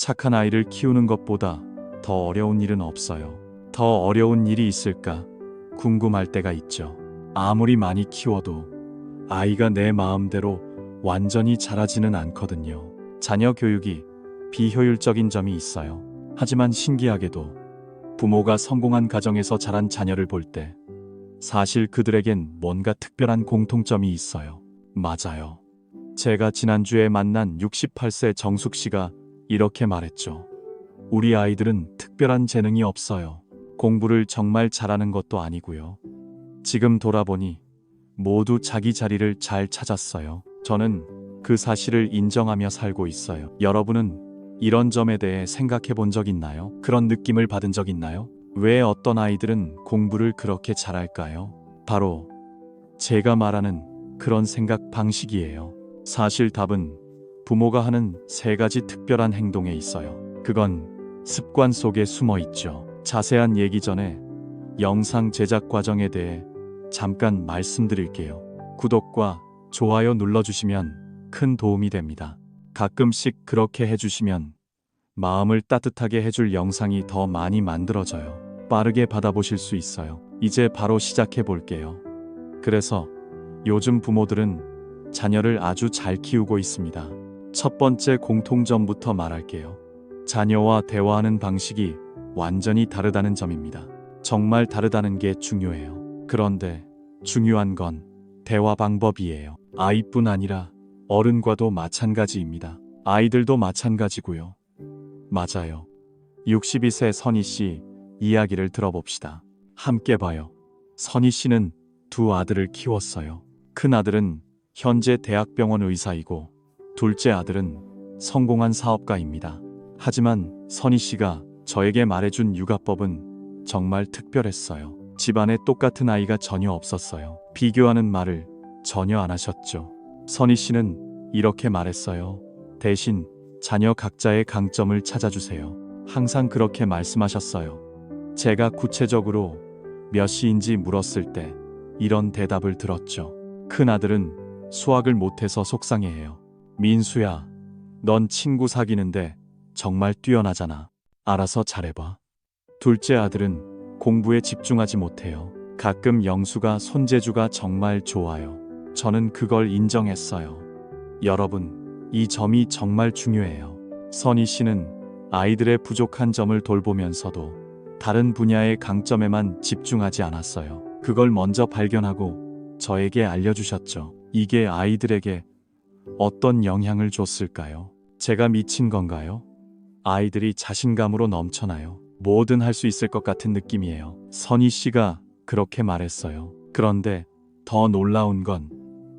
착한 아이를 키우는 것보다 더 어려운 일은 없어요. 더 어려운 일이 있을까 궁금할 때가 있죠. 아무리 많이 키워도 아이가 내 마음대로 완전히 자라지는 않거든요. 자녀 교육이 비효율적인 점이 있어요. 하지만 신기하게도 부모가 성공한 가정에서 자란 자녀를 볼 때 사실 그들에겐 뭔가 특별한 공통점이 있어요. 맞아요. 제가 지난주에 만난 68세 정숙 씨가 이렇게 말했죠. 우리 아이들은 특별한 재능이 없어요. 공부를 정말 잘하는 것도 아니고요. 지금 돌아보니 모두 자기 자리를 잘 찾았어요. 저는 그 사실을 인정하며 살고 있어요. 여러분은 이런 점에 대해 생각해 본 적 있나요? 그런 느낌을 받은 적 있나요? 왜 어떤 아이들은 공부를 그렇게 잘할까요? 바로 제가 말하는 그런 생각 방식이에요. 사실 답은 부모가 하는 세 가지 특별한 행동에 있어요. 그건 습관 속에 숨어 있죠. 자세한 얘기 전에 영상 제작 과정에 대해 잠깐 말씀드릴게요. 구독과 좋아요 눌러주시면 큰 도움이 됩니다. 가끔씩 그렇게 해주시면 마음을 따뜻하게 해줄 영상이 더 많이 만들어져요. 빠르게 받아보실 수 있어요. 이제 바로 시작해 볼게요. 그래서 요즘 부모들은 자녀를 아주 잘 키우고 있습니다. 첫 번째 공통점부터 말할게요. 자녀와 대화하는 방식이 완전히 다르다는 점입니다. 정말 다르다는 게 중요해요. 그런데 중요한 건 대화 방법이에요. 아이뿐 아니라 어른과도 마찬가지입니다. 아이들도 마찬가지고요. 맞아요. 62세 선희 씨 이야기를 들어봅시다. 함께 봐요. 선희 씨는 두 아들을 키웠어요. 큰 아들은 현재 대학병원 의사이고 둘째 아들은 성공한 사업가입니다. 하지만 선희 씨가 저에게 말해준 육아법은 정말 특별했어요. 집안에 똑같은 아이가 전혀 없었어요. 비교하는 말을 전혀 안 하셨죠. 선희 씨는 이렇게 말했어요. 대신 자녀 각자의 강점을 찾아주세요. 항상 그렇게 말씀하셨어요. 제가 구체적으로 몇 시인지 물었을 때 이런 대답을 들었죠. 큰 아들은 수학을 못해서 속상해해요. 민수야, 넌 친구 사귀는데 정말 뛰어나잖아. 알아서 잘해봐. 둘째 아들은 공부에 집중하지 못해요. 가끔 영수가 손재주가 정말 좋아요. 저는 그걸 인정했어요. 여러분, 이 점이 정말 중요해요. 선희 씨는 아이들의 부족한 점을 돌보면서도 다른 분야의 강점에만 집중하지 않았어요. 그걸 먼저 발견하고 저에게 알려주셨죠. 이게 아이들에게 어떤 영향을 줬을까요? 제가 미친 건가요? 아이들이 자신감으로 넘쳐나요. 뭐든 할 수 있을 것 같은 느낌이에요. 선희 씨가 그렇게 말했어요. 그런데 더 놀라운 건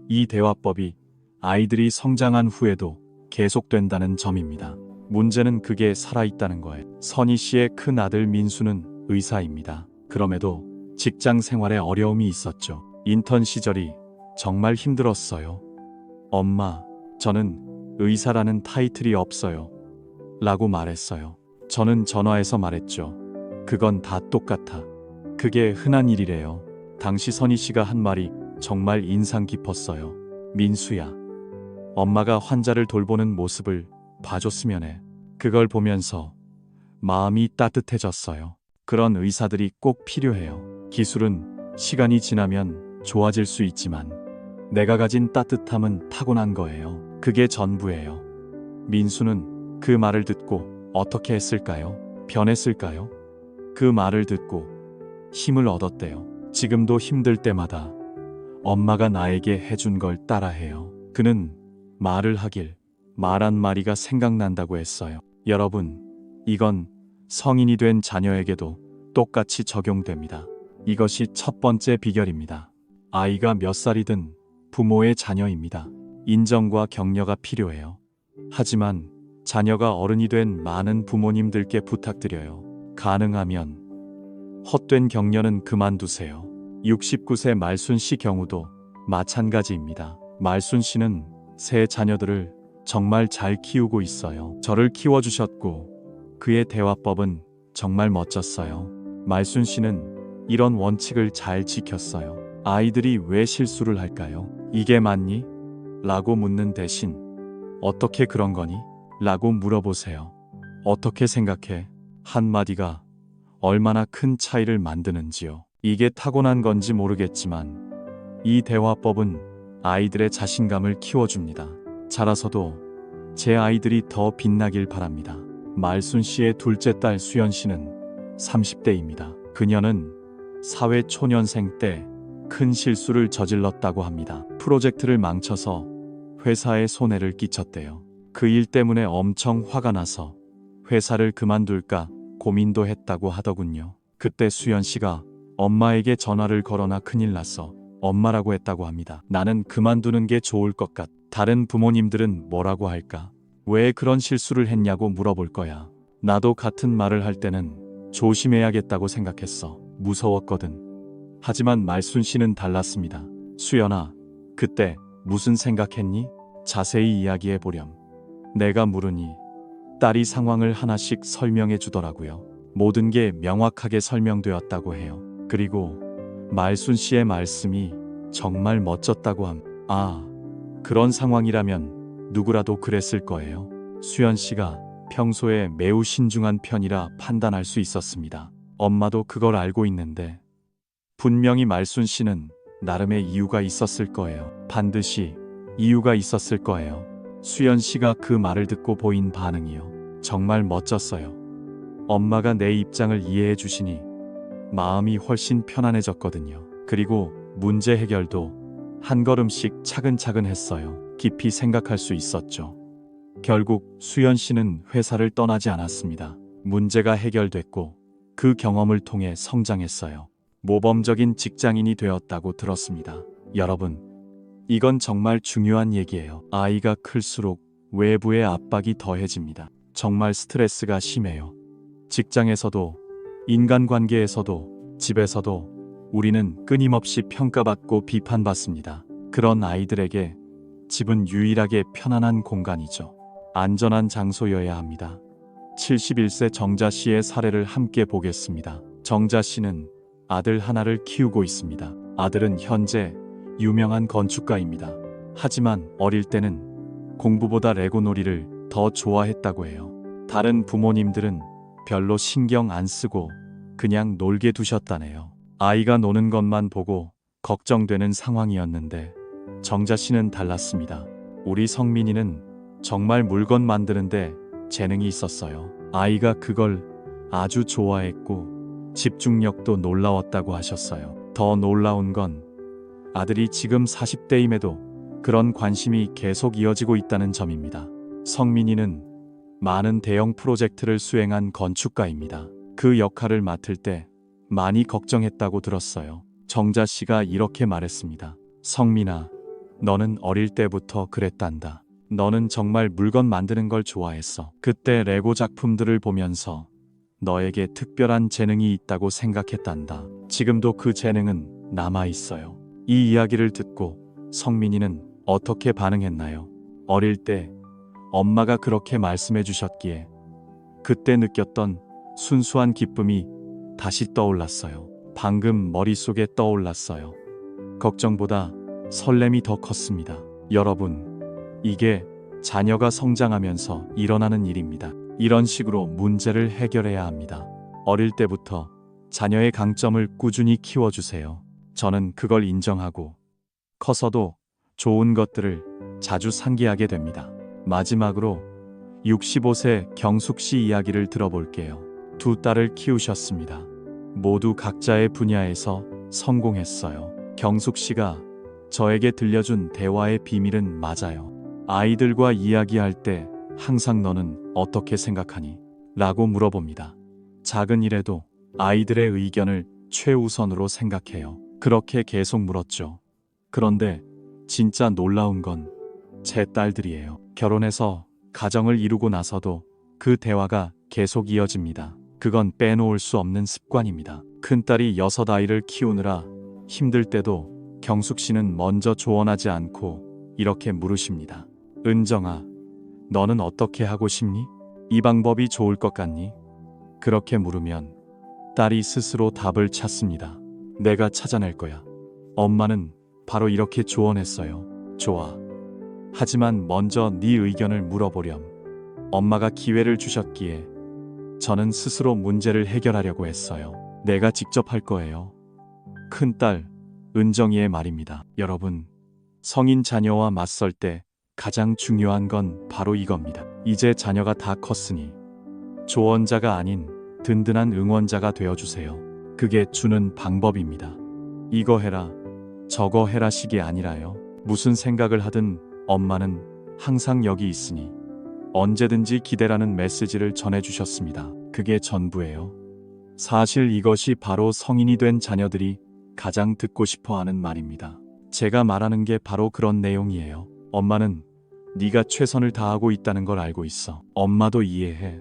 이 대화법이 아이들이 성장한 후에도 계속된다는 점입니다. 문제는 그게 살아있다는 거예요. 선희 씨의 큰 아들 민수는 의사입니다. 그럼에도 직장 생활에 어려움이 있었죠. 인턴 시절이 정말 힘들었어요. 엄마, 저는 의사라는 타이틀이 없어요. 라고 말했어요. 저는 전화해서 말했죠. 그건 다 똑같아. 그게 흔한 일이래요. 당시 선희 씨가 한 말이 정말 인상 깊었어요. 민수야, 엄마가 환자를 돌보는 모습을 봐줬으면 해. 그걸 보면서 마음이 따뜻해졌어요. 그런 의사들이 꼭 필요해요. 기술은 시간이 지나면 좋아질 수 있지만 내가 가진 따뜻함은 타고난 거예요. 그게 전부예요. 민수는 그 말을 듣고 어떻게 했을까요? 변했을까요? 그 말을 듣고 힘을 얻었대요. 지금도 힘들 때마다 엄마가 나에게 해준 걸 따라해요. 그는 말을 하길 말 한마디가 생각난다고 했어요. 여러분, 이건 성인이 된 자녀에게도 똑같이 적용됩니다. 이것이 첫 번째 비결입니다. 아이가 몇 살이든 부모의 자녀입니다. 인정과 격려가 필요해요. 하지만 자녀가 어른이 된 많은 부모님들께 부탁드려요. 가능하면 헛된 격려는 그만두세요. 69세 말순 씨 경우도 마찬가지입니다. 말순 씨는 세 자녀들을 정말 잘 키우고 있어요. 저를 키워주셨고 그의 대화법은 정말 멋졌어요. 말순 씨는 이런 원칙을 잘 지켰어요. 아이들이 왜 실수를 할까요? 이게 맞니? 라고 묻는 대신 어떻게 그런 거니? 라고 물어보세요. 어떻게 생각해? 한마디가 얼마나 큰 차이를 만드는지요. 이게 타고난 건지 모르겠지만 이 대화법은 아이들의 자신감을 키워줍니다. 자라서도 제 아이들이 더 빛나길 바랍니다. 말순 씨의 둘째 딸 수연 씨는 30대입니다. 그녀는 사회 초년생 때 큰 실수를 저질렀다고 합니다. 프로젝트를 망쳐서 회사에 손해를 끼쳤대요. 그 일 때문에 엄청 화가 나서 회사를 그만둘까 고민도 했다고 하더군요. 그때 수연 씨가 엄마에게 전화를 걸어나 큰일 났어. 엄마라고 했다고 합니다. 나는 그만두는 게 좋을 것 같. 다른 부모님들은 뭐라고 할까? 왜 그런 실수를 했냐고 물어볼 거야. 나도 같은 말을 할 때는 조심해야겠다고 생각했어. 무서웠거든. 하지만 말순 씨는 달랐습니다. 수연아, 그때 무슨 생각했니? 자세히 이야기해 보렴. 내가 물으니 딸이 상황을 하나씩 설명해 주더라고요. 모든 게 명확하게 설명되었다고 해요. 그리고 말순 씨의 말씀이 정말 멋졌다고 함. 아, 그런 상황이라면 누구라도 그랬을 거예요. 수연 씨가 평소에 매우 신중한 편이라 판단할 수 있었습니다. 엄마도 그걸 알고 있는데 분명히 말순 씨는 나름의 이유가 있었을 거예요. 반드시 이유가 있었을 거예요. 수연 씨가 그 말을 듣고 보인 반응이요. 정말 멋졌어요. 엄마가 내 입장을 이해해 주시니 마음이 훨씬 편안해졌거든요. 그리고 문제 해결도 한 걸음씩 차근차근 했어요. 깊이 생각할 수 있었죠. 결국 수연 씨는 회사를 떠나지 않았습니다. 문제가 해결됐고 그 경험을 통해 성장했어요. 모범적인 직장인이 되었다고 들었습니다. 여러분, 이건 정말 중요한 얘기예요. 아이가 클수록 외부의 압박이 더해집니다. 정말 스트레스가 심해요. 직장에서도, 인간관계에서도, 집에서도 우리는 끊임없이 평가받고 비판받습니다. 그런 아이들에게 집은 유일하게 편안한 공간이죠. 안전한 장소여야 합니다. 71세 정자 씨의 사례를 함께 보겠습니다. 정자 씨는 아들 하나를 키우고 있습니다. 아들은 현재 유명한 건축가입니다. 하지만 어릴 때는 공부보다 레고 놀이를 더 좋아했다고 해요. 다른 부모님들은 별로 신경 안 쓰고 그냥 놀게 두셨다네요. 아이가 노는 것만 보고 걱정되는 상황이었는데 정자 씨는 달랐습니다. 우리 성민이는 정말 물건 만드는데 재능이 있었어요. 아이가 그걸 아주 좋아했고 집중력도 놀라웠다고 하셨어요. 더 놀라운 건 아들이 지금 40대임에도 그런 관심이 계속 이어지고 있다는 점입니다. 성민이는 많은 대형 프로젝트를 수행한 건축가입니다. 그 역할을 맡을 때 많이 걱정했다고 들었어요. 정자 씨가 이렇게 말했습니다. 성민아, 너는 어릴 때부터 그랬단다. 너는 정말 물건 만드는 걸 좋아했어. 그때 레고 작품들을 보면서 너에게 특별한 재능이 있다고 생각했단다. 지금도 그 재능은 남아 있어요. 이 이야기를 듣고 성민이는 어떻게 반응했나요? 어릴 때 엄마가 그렇게 말씀해 주셨기에 그때 느꼈던 순수한 기쁨이 다시 떠올랐어요. 방금 머릿속에 떠올랐어요. 걱정보다 설렘이 더 컸습니다. 여러분, 이게 자녀가 성장하면서 일어나는 일입니다. 이런 식으로 문제를 해결해야 합니다. 어릴 때부터 자녀의 강점을 꾸준히 키워주세요. 저는 그걸 인정하고 커서도 좋은 것들을 자주 상기하게 됩니다. 마지막으로 65세 경숙 씨 이야기를 들어볼게요. 두 딸을 키우셨습니다. 모두 각자의 분야에서 성공했어요. 경숙 씨가 저에게 들려준 대화의 비밀은 맞아요. 아이들과 이야기할 때 항상 너는 어떻게 생각하니? 라고 물어봅니다. 작은 일에도 아이들의 의견을 최우선으로 생각해요. 그렇게 계속 물었죠. 그런데 진짜 놀라운 건 제 딸들이에요. 결혼해서 가정을 이루고 나서도 그 대화가 계속 이어집니다. 그건 빼놓을 수 없는 습관입니다. 큰딸이 6아이를 키우느라 힘들 때도 경숙 씨는 먼저 조언하지 않고 이렇게 물으십니다. 은정아, 너는 어떻게 하고 싶니? 이 방법이 좋을 것 같니? 그렇게 물으면 딸이 스스로 답을 찾습니다. 내가 찾아낼 거야. 엄마는 바로 이렇게 조언했어요. 좋아. 하지만 먼저 네 의견을 물어보렴. 엄마가 기회를 주셨기에 저는 스스로 문제를 해결하려고 했어요. 내가 직접 할 거예요. 큰딸 은정이의 말입니다. 여러분, 성인 자녀와 맞설 때 가장 중요한 건 바로 이겁니다. 이제 자녀가 다 컸으니 조언자가 아닌 든든한 응원자가 되어주세요. 그게 주는 방법입니다. 이거 해라, 저거 해라 식이 아니라요. 무슨 생각을 하든 엄마는 항상 여기 있으니 언제든지 기대라는 메시지를 전해주셨습니다. 그게 전부예요. 사실 이것이 바로 성인이 된 자녀들이 가장 듣고 싶어 하는 말입니다. 제가 말하는 게 바로 그런 내용이에요. 엄마는 네가 최선을 다하고 있다는 걸 알고 있어. 엄마도 이해해.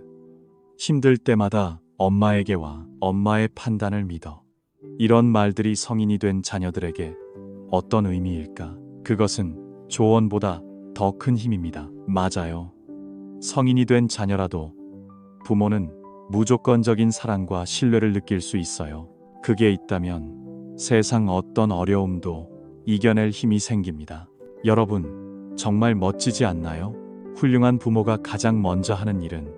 힘들 때마다 엄마에게 와. 엄마의 판단을 믿어. 이런 말들이 성인이 된 자녀들에게 어떤 의미일까? 그것은 조언보다 더 큰 힘입니다. 맞아요. 성인이 된 자녀라도 부모는 무조건적인 사랑과 신뢰를 느낄 수 있어요. 그게 있다면 세상 어떤 어려움도 이겨낼 힘이 생깁니다. 여러분, 정말 멋지지 않나요? 훌륭한 부모가 가장 먼저 하는 일은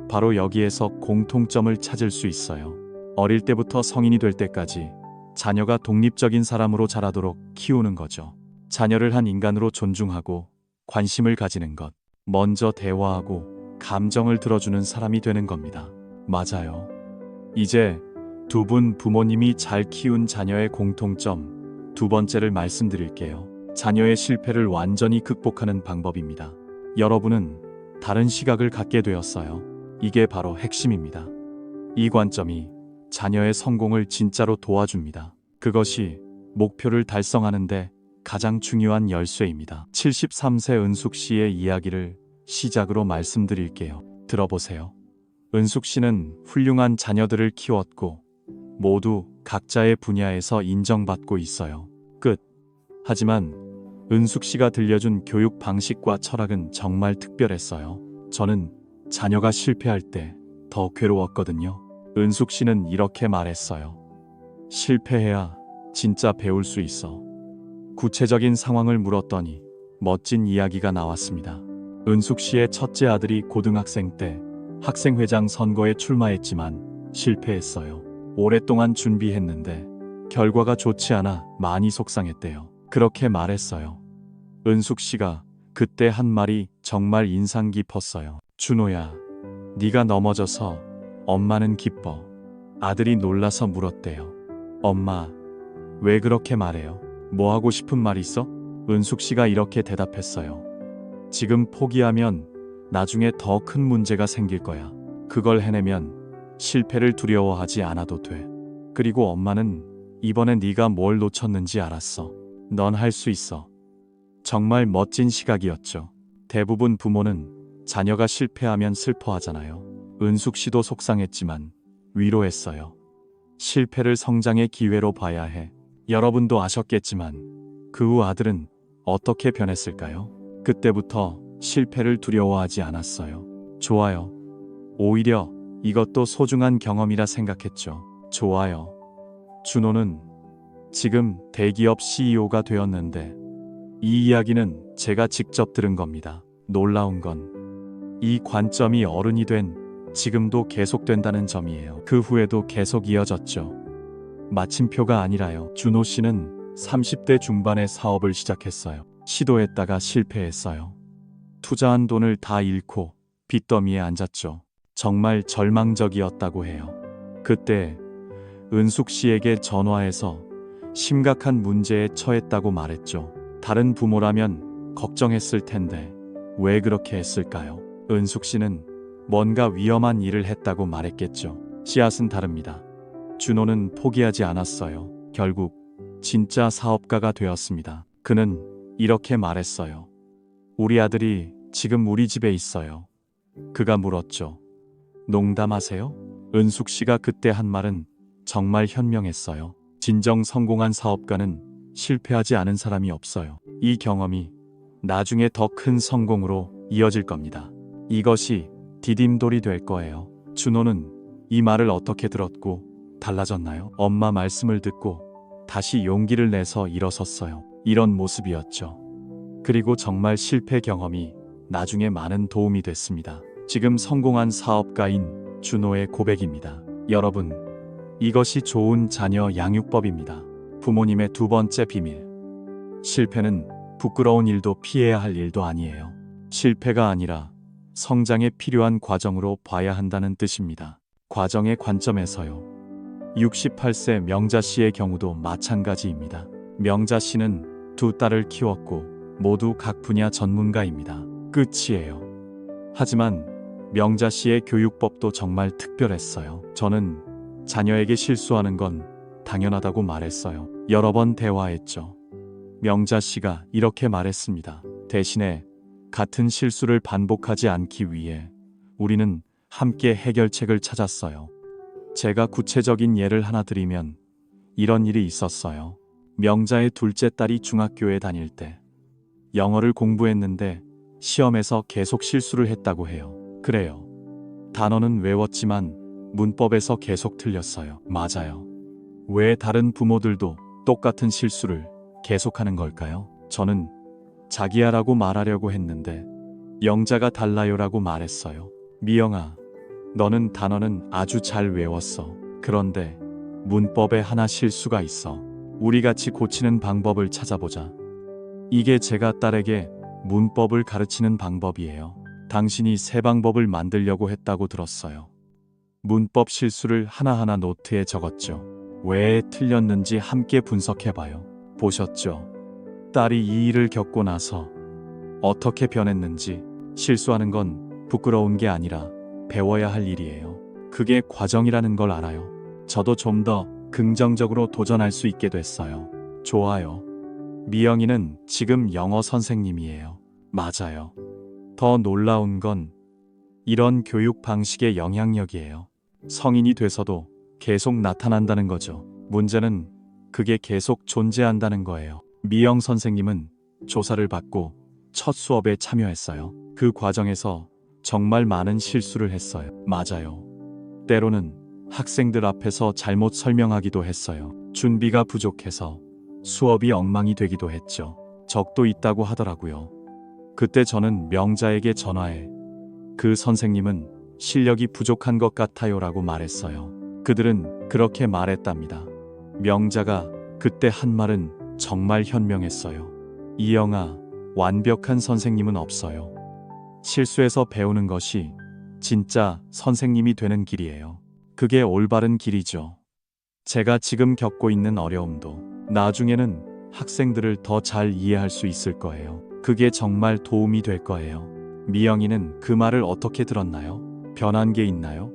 바로 여기에서 공통점을 찾을 수 있어요. 어릴 때부터 성인이 될 때까지 자녀가 독립적인 사람으로 자라도록 키우는 거죠. 자녀를 한 인간으로 존중하고 관심을 가지는 것. 먼저 대화하고 감정을 들어주는 사람이 되는 겁니다. 맞아요. 이제 두 분 부모님이 잘 키운 자녀의 공통점 두 번째를 말씀드릴게요. 자녀의 실패를 완전히 극복하는 방법입니다. 여러분은 다른 시각을 갖게 되었어요. 이게 바로 핵심입니다. 이 관점이 자녀의 성공을 진짜로 도와줍니다. 그것이 목표를 달성하는데 가장 중요한 열쇠입니다. 73세 은숙 씨의 이야기를 시작으로 말씀드릴게요. 들어보세요. 은숙 씨는 훌륭한 자녀들을 키웠고 모두 각자의 분야에서 인정받고 있어요. 끝. 하지만 은숙 씨가 들려준 교육 방식과 철학은 정말 특별했어요. 저는 자녀가 실패할 때 더 괴로웠거든요. 은숙 씨는 이렇게 말했어요. 실패해야 진짜 배울 수 있어. 구체적인 상황을 물었더니 멋진 이야기가 나왔습니다. 은숙 씨의 첫째 아들이 고등학생 때 학생회장 선거에 출마했지만 실패했어요. 오랫동안 준비했는데 결과가 좋지 않아 많이 속상했대요. 그렇게 말했어요. 은숙 씨가 그때 한 말이 정말 인상 깊었어요. 준호야, 네가 넘어져서 엄마는 기뻐. 아들이 놀라서 물었대요. 엄마, 왜 그렇게 말해요? 뭐 하고 싶은 말 있어? 은숙 씨가 이렇게 대답했어요. 지금 포기하면 나중에 더 큰 문제가 생길 거야. 그걸 해내면 실패를 두려워하지 않아도 돼. 그리고 엄마는 이번에 네가 뭘 놓쳤는지 알았어. 넌 할 수 있어. 정말 멋진 시각이었죠. 대부분 부모는 자녀가 실패하면 슬퍼하잖아요. 은숙 씨도 속상했지만 위로했어요. 실패를 성장의 기회로 봐야 해. 여러분도 아셨겠지만 그 후 아들은 어떻게 변했을까요? 그때부터 실패를 두려워하지 않았어요. 좋아요. 오히려 이것도 소중한 경험이라 생각했죠. 좋아요. 준호는 지금 대기업 CEO가 되었는데 이 이야기는 제가 직접 들은 겁니다. 놀라운 건 이 관점이 어른이 된 지금도 계속된다는 점이에요. 그 후에도 계속 이어졌죠. 마침표가 아니라요. 준호 씨는 30대 중반에 사업을 시작했어요. 시도했다가 실패했어요. 투자한 돈을 다 잃고 빚더미에 앉았죠. 정말 절망적이었다고 해요. 그때 은숙 씨에게 전화해서 심각한 문제에 처했다고 말했죠. 다른 부모라면 걱정했을 텐데 왜 그렇게 했을까요? 은숙 씨는 뭔가 위험한 일을 했다고 말했겠죠. 씨앗은 다릅니다. 준호는 포기하지 않았어요. 결국 진짜 사업가가 되었습니다. 그는 이렇게 말했어요. 우리 아들이 지금 우리 집에 있어요. 그가 물었죠. 농담하세요? 은숙 씨가 그때 한 말은 정말 현명했어요. 진정 성공한 사업가는 실패하지 않은 사람이 없어요. 이 경험이 나중에 더 큰 성공으로 이어질 겁니다. 이것이 디딤돌이 될 거예요. 준호는 이 말을 어떻게 들었고 달라졌나요? 엄마 말씀을 듣고 다시 용기를 내서 일어섰어요. 이런 모습이었죠. 그리고 정말 실패 경험이 나중에 많은 도움이 됐습니다. 지금 성공한 사업가인 준호의 고백입니다. 여러분, 이것이 좋은 자녀 양육법입니다. 부모님의 두 번째 비밀. 실패는 부끄러운 일도 피해야 할 일도 아니에요. 실패가 아니라 성장에 필요한 과정으로 봐야 한다는 뜻입니다. 과정의 관점에서요. 68세 명자 씨의 경우도 마찬가지입니다. 명자 씨는 두 딸을 키웠고 모두 각 분야 전문가입니다. 끝이에요. 하지만 명자 씨의 교육법도 정말 특별했어요. 저는 자녀에게 실수하는 건 당연하다고 말했어요. 여러 번 대화했죠. 명자 씨가 이렇게 말했습니다. 대신에 같은 실수를 반복하지 않기 위해 우리는 함께 해결책을 찾았어요. 제가 구체적인 예를 하나 드리면 이런 일이 있었어요. 명자의 둘째 딸이 중학교에 다닐 때 영어를 공부했는데 시험에서 계속 실수를 했다고 해요. 그래요. 단어는 외웠지만 문법에서 계속 틀렸어요. 맞아요. 왜 다른 부모들도 똑같은 실수를 계속하는 걸까요? 저는 자기야라고 말하려고 했는데 영자가 달라요라고 말했어요. 미영아, 너는 단어는 아주 잘 외웠어. 그런데 문법에 하나 실수가 있어. 우리 같이 고치는 방법을 찾아보자. 이게 제가 딸에게 문법을 가르치는 방법이에요. 당신이 새 방법을 만들려고 했다고 들었어요. 문법 실수를 하나하나 노트에 적었죠. 왜 틀렸는지 함께 분석해봐요. 보셨죠? 딸이 이 일을 겪고 나서 어떻게 변했는지. 실수하는 건 부끄러운 게 아니라 배워야 할 일이에요. 그게 과정이라는 걸 알아요. 저도 좀 더 긍정적으로 도전할 수 있게 됐어요. 좋아요. 미영이는 지금 영어 선생님이에요. 맞아요. 더 놀라운 건 이런 교육 방식의 영향력이에요. 성인이 돼서도 계속 나타난다는 거죠. 문제는 그게 계속 존재한다는 거예요. 미영 선생님은 조사를 받고 첫 수업에 참여했어요. 그 과정에서 정말 많은 실수를 했어요. 맞아요. 때로는 학생들 앞에서 잘못 설명하기도 했어요. 준비가 부족해서 수업이 엉망이 되기도 했죠. 적도 있다고 하더라고요. 그때 저는 명자에게 전화해 그 선생님은 실력이 부족한 것 같아요라고 말했어요. 그들은 그렇게 말했답니다. 명자가 그때 한 말은 정말 현명했어요. 이영아, 완벽한 선생님은 없어요. 실수해서 배우는 것이 진짜 선생님이 되는 길이에요. 그게 올바른 길이죠. 제가 지금 겪고 있는 어려움도 나중에는 학생들을 더 잘 이해할 수 있을 거예요. 그게 정말 도움이 될 거예요. 미영이는 그 말을 어떻게 들었나요? 변한 게 있나요?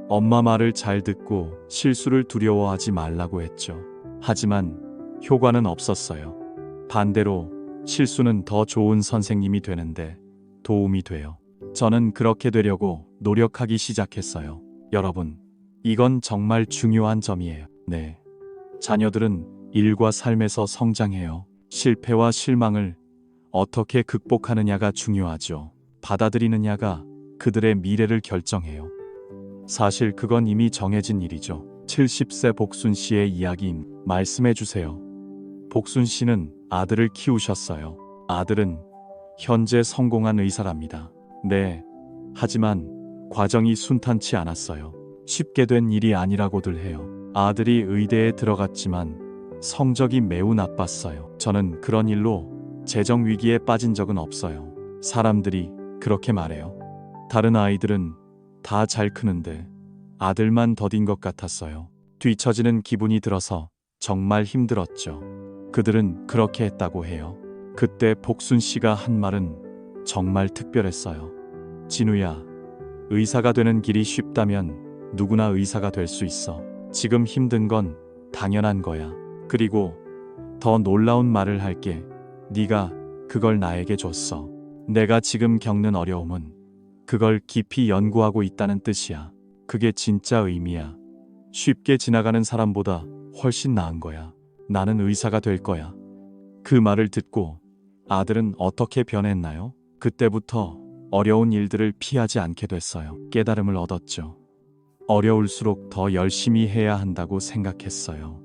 엄마 말을 잘 듣고 실수를 두려워하지 말라고 했죠. 하지만 효과는 없었어요. 반대로 실수는 더 좋은 선생님이 되는데 도움이 돼요. 저는 그렇게 되려고 노력하기 시작했어요. 여러분, 이건 정말 중요한 점이에요. 네. 자녀들은 일과 삶에서 성장해요. 실패와 실망을 어떻게 극복하느냐가 중요하죠. 받아들이느냐가 그들의 미래를 결정해요. 사실 그건 이미 정해진 일이죠. 70세 복순 씨의 이야기 말씀해 주세요. 복순 씨는 아들을 키우셨어요. 아들은 현재 성공한 의사랍니다. 네. 하지만 과정이 순탄치 않았어요. 쉽게 된 일이 아니라고들 해요. 아들이 의대에 들어갔지만 성적이 매우 나빴어요. 저는 그런 일로 재정 위기에 빠진 적은 없어요. 사람들이 그렇게 말해요. 다른 아이들은 다 잘 크는데 아들만 더딘 것 같았어요. 뒤처지는 기분이 들어서 정말 힘들었죠. 그들은 그렇게 했다고 해요. 그때 복순 씨가 한 말은 정말 특별했어요. 진우야, 의사가 되는 길이 쉽다면 누구나 의사가 될 수 있어. 지금 힘든 건 당연한 거야. 그리고 더 놀라운 말을 할게. 네가 그걸 나에게 줬어. 내가 지금 겪는 어려움은 그걸 깊이 연구하고 있다는 뜻이야. 그게 진짜 의미야. 쉽게 지나가는 사람보다 훨씬 나은 거야. 나는 의사가 될 거야. 그 말을 듣고 아들은 어떻게 변했나요? 그때부터 어려운 일들을 피하지 않게 됐어요. 깨달음을 얻었죠. 어려울수록 더 열심히 해야 한다고 생각했어요.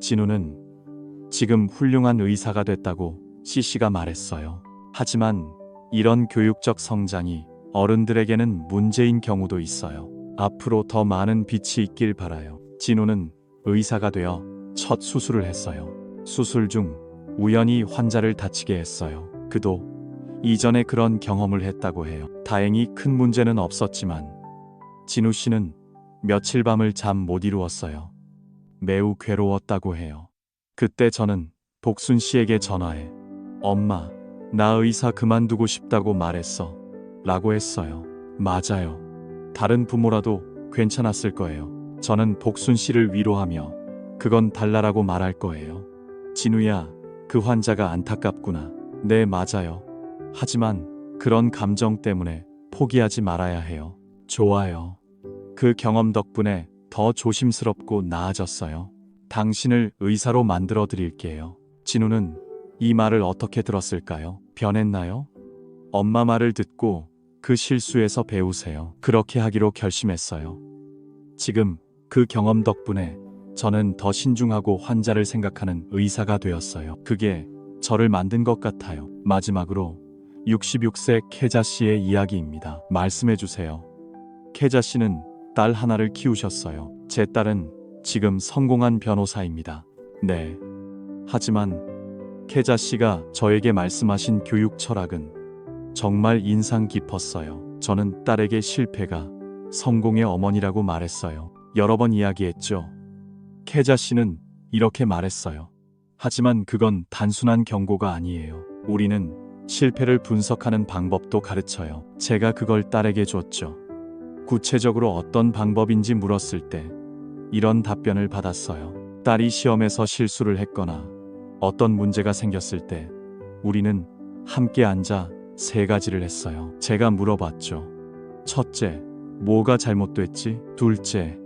진우는 지금 훌륭한 의사가 됐다고 CC가 말했어요. 하지만 이런 교육적 성장이 어른들에게는 문제인 경우도 있어요. 앞으로 더 많은 빛이 있길 바라요. 진우는 의사가 되어 첫 수술을 했어요. 수술 중 우연히 환자를 다치게 했어요. 그도 이전에 그런 경험을 했다고 해요. 다행히 큰 문제는 없었지만 진우 씨는 며칠 밤을 잠 못 이루었어요. 매우 괴로웠다고 해요. 그때 저는 복순 씨에게 전화해 엄마, 나 의사 그만두고 싶다고 말했어 라고 했어요. 맞아요. 다른 부모라도 괜찮았을 거예요. 저는 복순 씨를 위로하며 그건 달라라고 말할 거예요. 진우야, 그 환자가 안타깝구나. 네, 맞아요. 하지만 그런 감정 때문에 포기하지 말아야 해요. 좋아요. 그 경험 덕분에 더 조심스럽고 나아졌어요. 당신을 의사로 만들어 드릴게요. 진우는 이 말을 어떻게 들었을까요? 변했나요? 엄마 말을 듣고 그 실수에서 배우세요. 그렇게 하기로 결심했어요. 지금 그 경험 덕분에 저는 더 신중하고 환자를 생각하는 의사가 되었어요. 그게 저를 만든 것 같아요. 마지막으로 66세 케자 씨의 이야기입니다. 말씀해 주세요. 케자 씨는 딸 하나를 키우셨어요. 제 딸은 지금 성공한 변호사입니다. 네. 하지만 케자 씨가 저에게 말씀하신 교육 철학은 정말 인상 깊었어요. 저는 딸에게 실패가 성공의 어머니라고 말했어요. 여러 번 이야기했죠. 케자 씨는 이렇게 말했어요. 하지만 그건 단순한 경고가 아니에요. 우리는 실패를 분석하는 방법도 가르쳐요. 제가 그걸 딸에게 줬죠. 구체적으로 어떤 방법인지 물었을 때 이런 답변을 받았어요. 딸이 시험에서 실수를 했거나 어떤 문제가 생겼을 때 우리는 함께 앉아 3가지를 했어요. 제가 물어봤죠. 첫째, 뭐가 잘못됐지? 둘째,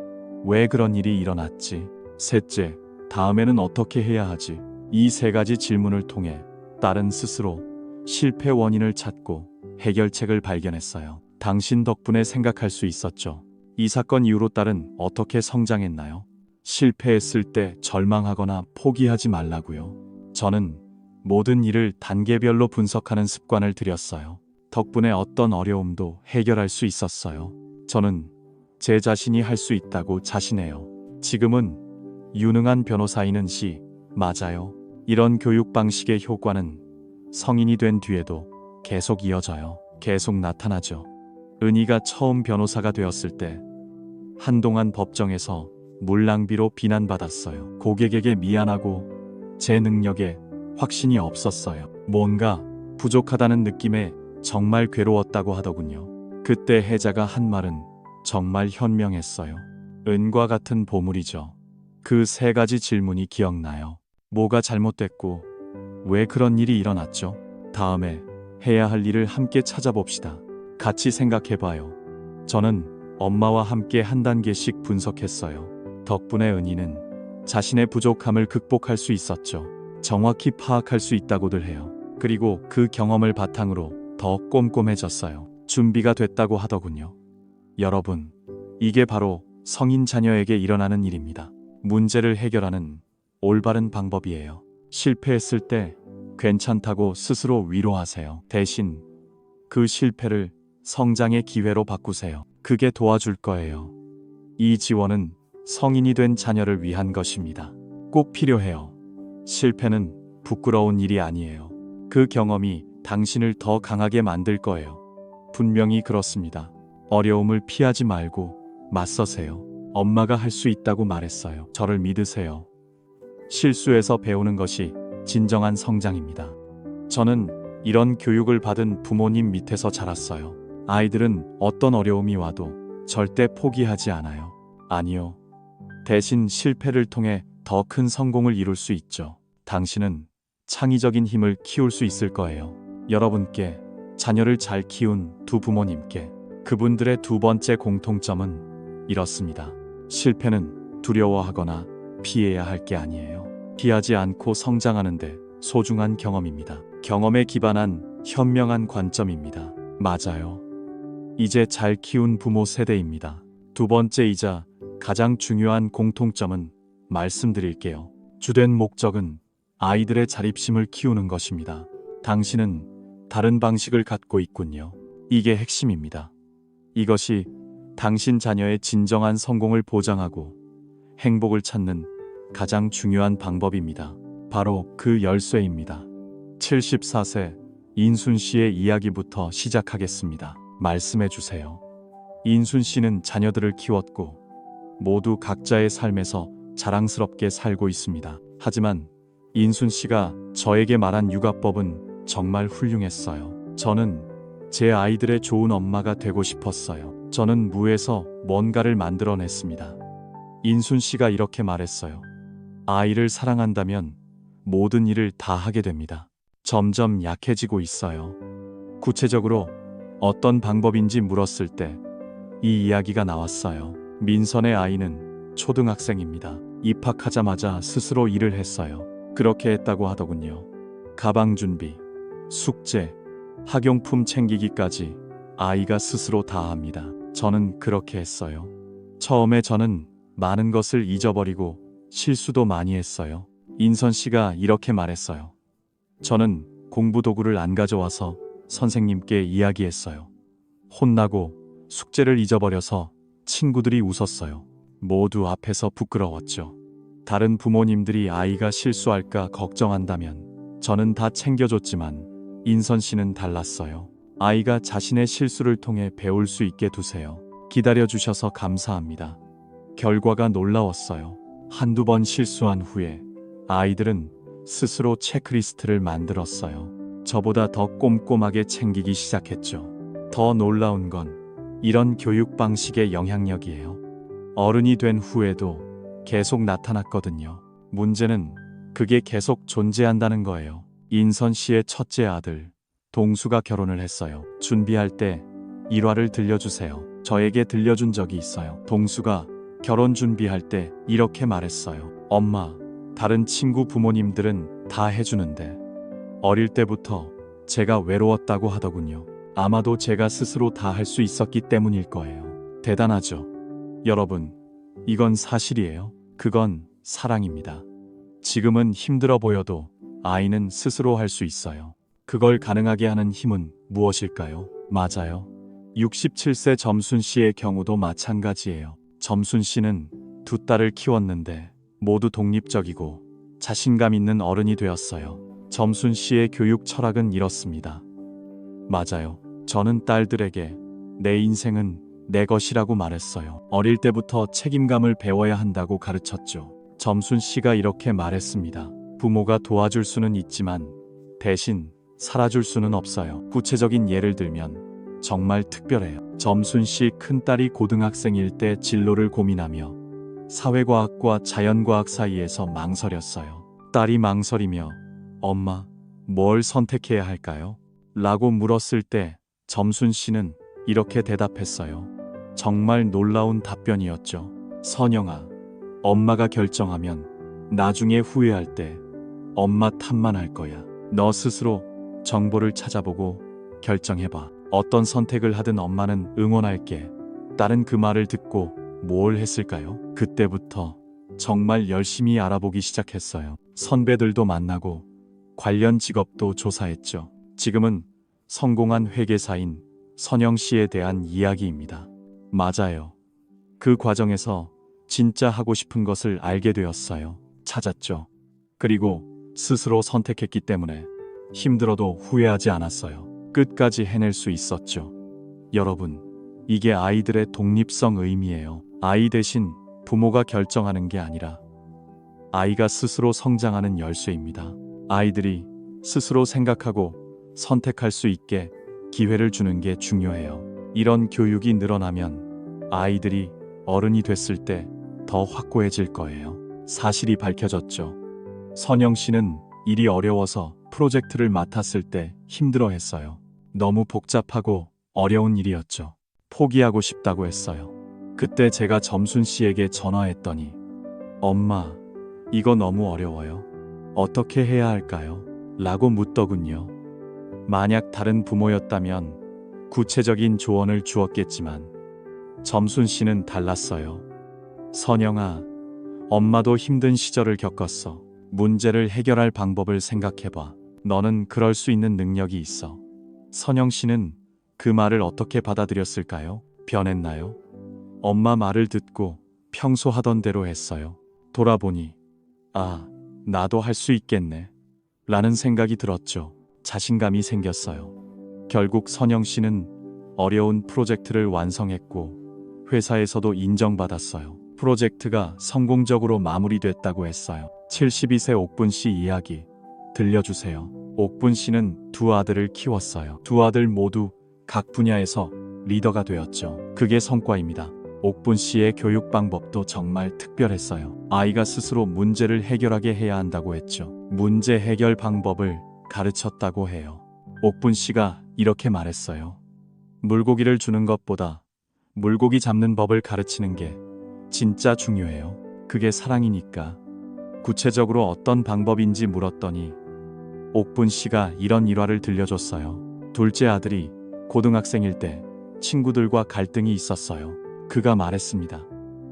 왜 그런 일이 일어났지? 셋째, 다음에는 어떻게 해야 하지? 이 3가지 질문을 통해 딸은 스스로 실패 원인을 찾고 해결책을 발견했어요. 당신 덕분에 생각할 수 있었죠. 이 사건 이후로 딸은 어떻게 성장했나요? 실패했을 때 절망하거나 포기하지 말라고요. 저는 모든 일을 단계별로 분석하는 습관을 들였어요. 덕분에 어떤 어려움도 해결할 수 있었어요. 저는 제 자신이 할 수 있다고 자신해요. 지금은 유능한 변호사이는 시 맞아요. 이런 교육 방식의 효과는 성인이 된 뒤에도 계속 이어져요. 계속 나타나죠. 은희가 처음 변호사가 되었을 때 한동안 법정에서 물낭비로 비난받았어요. 고객에게 미안하고 제 능력에 확신이 없었어요. 뭔가 부족하다는 느낌에 정말 괴로웠다고 하더군요. 그때 혜자가 한 말은 정말 현명했어요. 은과 같은 보물이죠. 그 3가지 질문이 기억나요. 뭐가 잘못됐고 왜 그런 일이 일어났죠? 다음에 해야 할 일을 함께 찾아봅시다. 같이 생각해봐요. 저는 엄마와 함께 한 단계씩 분석했어요. 덕분에 은희는 자신의 부족함을 극복할 수 있었죠. 정확히 파악할 수 있다고들 해요. 그리고 그 경험을 바탕으로 더 꼼꼼해졌어요. 준비가 됐다고 하더군요. 여러분, 이게 바로 성인 자녀에게 일어나는 일입니다. 문제를 해결하는 올바른 방법이에요. 실패했을 때 괜찮다고 스스로 위로하세요. 대신 그 실패를 성장의 기회로 바꾸세요. 그게 도와줄 거예요. 이 지원은 성인이 된 자녀를 위한 것입니다. 꼭 필요해요. 실패는 부끄러운 일이 아니에요. 그 경험이 당신을 더 강하게 만들 거예요. 분명히 그렇습니다. 어려움을 피하지 말고 맞서세요. 엄마가 할 수 있다고 말했어요. 저를 믿으세요. 실수에서 배우는 것이 진정한 성장입니다. 저는 이런 교육을 받은 부모님 밑에서 자랐어요. 아이들은 어떤 어려움이 와도 절대 포기하지 않아요. 아니요. 대신 실패를 통해 더 큰 성공을 이룰 수 있죠. 당신은 창의적인 힘을 키울 수 있을 거예요. 여러분께, 자녀를 잘 키운 두 부모님께, 그분들의 두 번째 공통점은 이렇습니다. 실패는 두려워하거나 피해야 할 게 아니에요. 피하지 않고 성장하는데 소중한 경험입니다. 경험에 기반한 현명한 관점입니다. 맞아요. 이제 잘 키운 부모 세대입니다. 두 번째이자 가장 중요한 공통점은 말씀드릴게요. 주된 목적은 아이들의 자립심을 키우는 것입니다. 당신은 다른 방식을 갖고 있군요. 이게 핵심입니다. 이것이 당신 자녀의 진정한 성공을 보장하고 행복을 찾는 가장 중요한 방법입니다. 바로 그 열쇠입니다. 74세 인순 씨의 이야기부터 시작하겠습니다. 말씀해 주세요. 인순 씨는 자녀들을 키웠고 모두 각자의 삶에서 자랑스럽게 살고 있습니다. 하지만 인순 씨가 저에게 말한 육아법은 정말 훌륭했어요. 저는 제 아이들의 좋은 엄마가 되고 싶었어요. 저는 무에서 뭔가를 만들어냈습니다. 인순 씨가 이렇게 말했어요. 아이를 사랑한다면 모든 일을 다 하게 됩니다. 점점 약해지고 있어요. 구체적으로 어떤 방법인지 물었을 때 이 이야기가 나왔어요. 민선의 아이는 초등학생입니다. 입학하자마자 스스로 일을 했어요. 그렇게 했다고 하더군요. 가방 준비, 숙제, 학용품 챙기기까지 아이가 스스로 다 합니다. 저는 그렇게 했어요. 처음에 저는 많은 것을 잊어버리고 실수도 많이 했어요. 인선 씨가 이렇게 말했어요. 저는 공부 도구를 안 가져와서 선생님께 이야기했어요. 혼나고 숙제를 잊어버려서 친구들이 웃었어요. 모두 앞에서 부끄러웠죠. 다른 부모님들이 아이가 실수할까 걱정한다면 저는 다 챙겨줬지만 인선 씨는 달랐어요. 아이가 자신의 실수를 통해 배울 수 있게 두세요. 기다려주셔서 감사합니다. 결과가 놀라웠어요. 한두 번 실수한 후에 아이들은 스스로 체크리스트를 만들었어요. 저보다 더 꼼꼼하게 챙기기 시작했죠. 더 놀라운 건 이런 교육 방식의 영향력이에요. 어른이 된 후에도 계속 나타났거든요. 문제는 그게 계속 존재한다는 거예요. 인선 씨의 첫째 아들 동수가 결혼을 했어요. 준비할 때 일화를 들려주세요. 저에게 들려준 적이 있어요. 동수가 결혼 준비할 때 이렇게 말했어요. 엄마, 다른 친구 부모님들은 다 해주는데 어릴 때부터 제가 외로웠다고 하더군요. 아마도 제가 스스로 다 할 수 있었기 때문일 거예요. 대단하죠? 여러분, 이건 사실이에요. 그건 사랑입니다. 지금은 힘들어 보여도 아이는 스스로 할 수 있어요. 그걸 가능하게 하는 힘은 무엇일까요? 맞아요. 67세 점순 씨의 경우도 마찬가지예요. 점순 씨는 두 딸을 키웠는데 모두 독립적이고 자신감 있는 어른이 되었어요. 점순 씨의 교육 철학은 이렇습니다. 맞아요. 저는 딸들에게 내 인생은 내 것이라고 말했어요. 어릴 때부터 책임감을 배워야 한다고 가르쳤죠. 점순 씨가 이렇게 말했습니다. 부모가 도와줄 수는 있지만 대신 살아줄 수는 없어요. 구체적인 예를 들면 정말 특별해요. 점순 씨 큰딸이 고등학생일 때 진로를 고민하며 사회과학과 자연과학 사이에서 망설였어요. 딸이 망설이며 엄마, 뭘 선택해야 할까요? 라고 물었을 때 점순 씨는 이렇게 대답했어요. 정말 놀라운 답변이었죠. 선영아, 엄마가 결정하면 나중에 후회할 때 엄마 탓만 할 거야. 너 스스로 정보를 찾아보고 결정해봐. 어떤 선택을 하든 엄마는 응원할게. 딸은 그 말을 듣고 뭘 했을까요? 그때부터 정말 열심히 알아보기 시작했어요. 선배들도 만나고 관련 직업도 조사했죠. 지금은 성공한 회계사인 선영 씨에 대한 이야기입니다. 맞아요. 그 과정에서 진짜 하고 싶은 것을 알게 되었어요. 찾았죠. 그리고 스스로 선택했기 때문에 힘들어도 후회하지 않았어요. 끝까지 해낼 수 있었죠. 여러분, 이게 아이들의 독립성 의미예요. 아이 대신 부모가 결정하는 게 아니라 아이가 스스로 성장하는 열쇠입니다. 아이들이 스스로 생각하고 선택할 수 있게 기회를 주는 게 중요해요. 이런 교육이 늘어나면 아이들이 어른이 됐을 때 더 확고해질 거예요. 사실이 밝혀졌죠. 선영 씨는 일이 어려워서 프로젝트를 맡았을 때 힘들어했어요. 너무 복잡하고 어려운 일이었죠. 포기하고 싶다고 했어요. 그때 제가 점순 씨에게 전화했더니 엄마, 이거 너무 어려워요. 어떻게 해야 할까요? 라고 묻더군요. 만약 다른 부모였다면 구체적인 조언을 주었겠지만 점순 씨는 달랐어요. 선영아, 엄마도 힘든 시절을 겪었어. 문제를 해결할 방법을 생각해봐. 너는 그럴 수 있는 능력이 있어. 선영 씨는 그 말을 어떻게 받아들였을까요? 변했나요? 엄마 말을 듣고 평소 하던 대로 했어요. 돌아보니 나도 할 수 있겠네 라는 생각이 들었죠. 자신감이 생겼어요. 결국 선영 씨는 어려운 프로젝트를 완성했고 회사에서도 인정받았어요. 프로젝트가 성공적으로 마무리됐다고 했어요. 72세 옥분 씨 이야기 들려주세요. 옥분 씨는 두 아들을 키웠어요. 두 아들 모두 각 분야에서 리더가 되었죠. 그게 성과입니다. 옥분 씨의 교육 방법도 정말 특별했어요. 아이가 스스로 문제를 해결하게 해야 한다고 했죠. 문제 해결 방법을 가르쳤다고 해요. 옥분 씨가 이렇게 말했어요. 물고기를 주는 것보다 물고기 잡는 법을 가르치는 게 진짜 중요해요. 그게 사랑이니까. 구체적으로 어떤 방법인지 물었더니 옥분 씨가 이런 일화를 들려줬어요. 둘째 아들이 고등학생일 때 친구들과 갈등이 있었어요. 그가 말했습니다.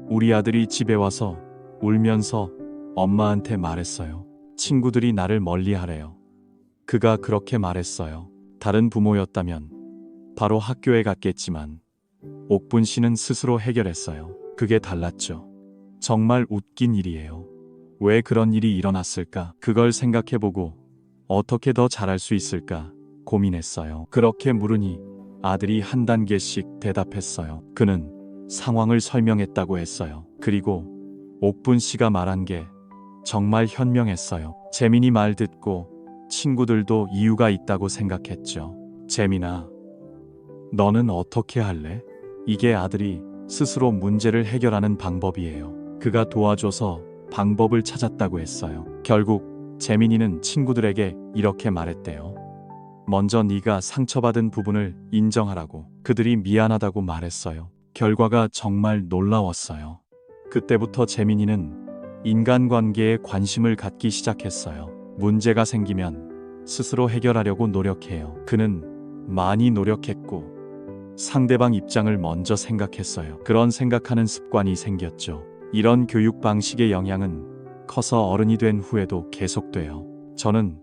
우리 아들이 집에 와서 울면서 엄마한테 말했어요. 친구들이 나를 멀리하래요. 그가 그렇게 말했어요. 다른 부모였다면 바로 학교에 갔겠지만 옥분 씨는 스스로 해결했어요. 그게 달랐죠. 정말 웃긴 일이에요. 왜 그런 일이 일어났을까? 그걸 생각해보고 어떻게 더 잘할 수 있을까 고민했어요. 그렇게 물으니 아들이 한 단계씩 대답했어요. 그는 상황을 설명했다고 했어요. 그리고 옥분 씨가 말한 게 정말 현명했어요. 재민이 말 듣고 친구들도 이유가 있다고 생각했죠. 재민아, 너는 어떻게 할래? 이게 아들이 스스로 문제를 해결하는 방법이에요. 그가 도와줘서 방법을 찾았다고 했어요. 결국 재민이는 친구들에게 이렇게 말했대요. 먼저 네가 상처받은 부분을 인정하라고. 그들이 미안하다고 말했어요. 결과가 정말 놀라웠어요. 그때부터 재민이는 인간관계에 관심을 갖기 시작했어요. 문제가 생기면 스스로 해결하려고 노력해요. 그는 많이 노력했고 상대방 입장을 먼저 생각했어요. 그런 생각하는 습관이 생겼죠. 이런 교육 방식의 영향은 커서 어른이 된 후에도 계속돼요. 저는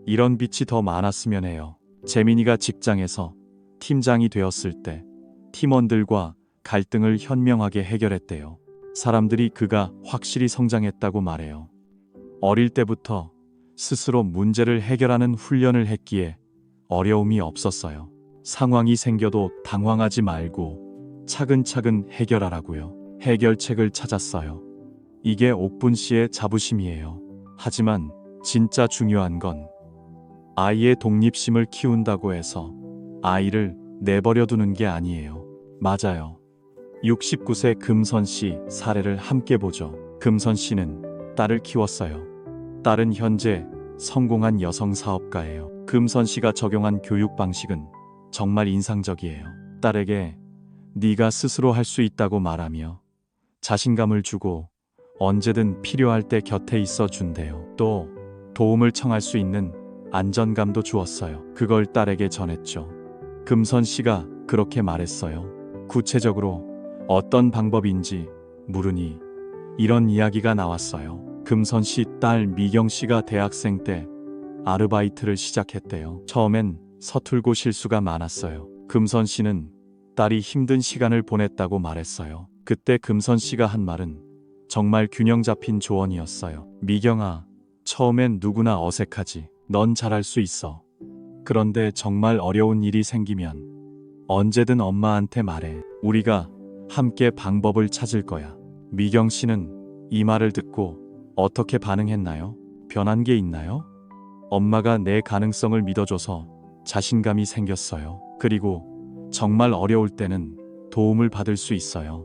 이런 빛이 더 많았으면 해요. 재민이가 직장에서 팀장이 되었을 때 팀원들과 갈등을 현명하게 해결했대요. 사람들이 그가 확실히 성장했다고 말해요. 어릴 때부터 스스로 문제를 해결하는 훈련을 했기에 어려움이 없었어요. 상황이 생겨도 당황하지 말고 차근차근 해결하라고요. 해결책을 찾았어요. 이게 옥분 씨의 자부심이에요. 하지만 진짜 중요한 건 아이의 독립심을 키운다고 해서 아이를 내버려 두는 게 아니에요. 맞아요. 69세 금선 씨 사례를 함께 보죠. 금선 씨는 딸을 키웠어요. 딸은 현재 성공한 여성 사업가예요. 금선 씨가 적용한 교육 방식은 정말 인상적이에요. 딸에게 네가 스스로 할 수 있다고 말하며 자신감을 주고 언제든 필요할 때 곁에 있어 준대요. 또 도움을 청할 수 있는 안전감도 주었어요. 그걸 딸에게 전했죠. 금선 씨가 그렇게 말했어요. 구체적으로 어떤 방법인지 물으니 이런 이야기가 나왔어요. 금선 씨 딸 미경 씨가 대학생 때 아르바이트를 시작했대요. 처음엔 서툴고 실수가 많았어요. 금선 씨는 딸이 힘든 시간을 보냈다고 말했어요. 그때 금선 씨가 한 말은 정말 균형 잡힌 조언이었어요. 미경아, 처음엔 누구나 어색하지. 넌 잘할 수 있어. 그런데 정말 어려운 일이 생기면 언제든 엄마한테 말해. 우리가 함께 방법을 찾을 거야. 미경 씨는 이 말을 듣고 어떻게 반응했나요? 변한 게 있나요? 엄마가 내 가능성을 믿어줘서 자신감이 생겼어요. 그리고 정말 어려울 때는 도움을 받을 수 있어요.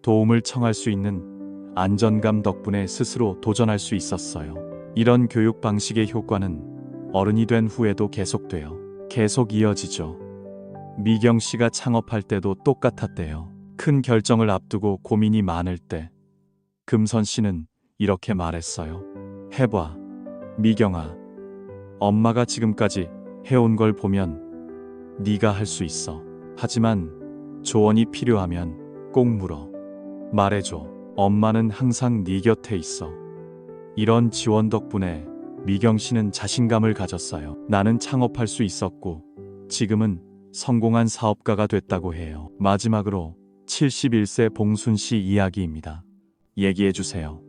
도움을 청할 수 있는 안전감 덕분에 스스로 도전할 수 있었어요. 이런 교육 방식의 효과는 어른이 된 후에도 계속돼요. 계속 이어지죠. 미경 씨가 창업할 때도 똑같았대요. 큰 결정을 앞두고 고민이 많을 때 금선 씨는 이렇게 말했어요. 해봐. 미경아, 엄마가 지금까지 해온 걸 보면 네가 할 수 있어. 하지만 조언이 필요하면 꼭 물어. 말해줘. 엄마는 항상 네 곁에 있어. 이런 지원 덕분에 미경 씨는 자신감을 가졌어요. 나는 창업할 수 있었고 지금은 성공한 사업가가 됐다고 해요. 마지막으로 71세 봉순 씨 이야기입니다. 얘기해 주세요.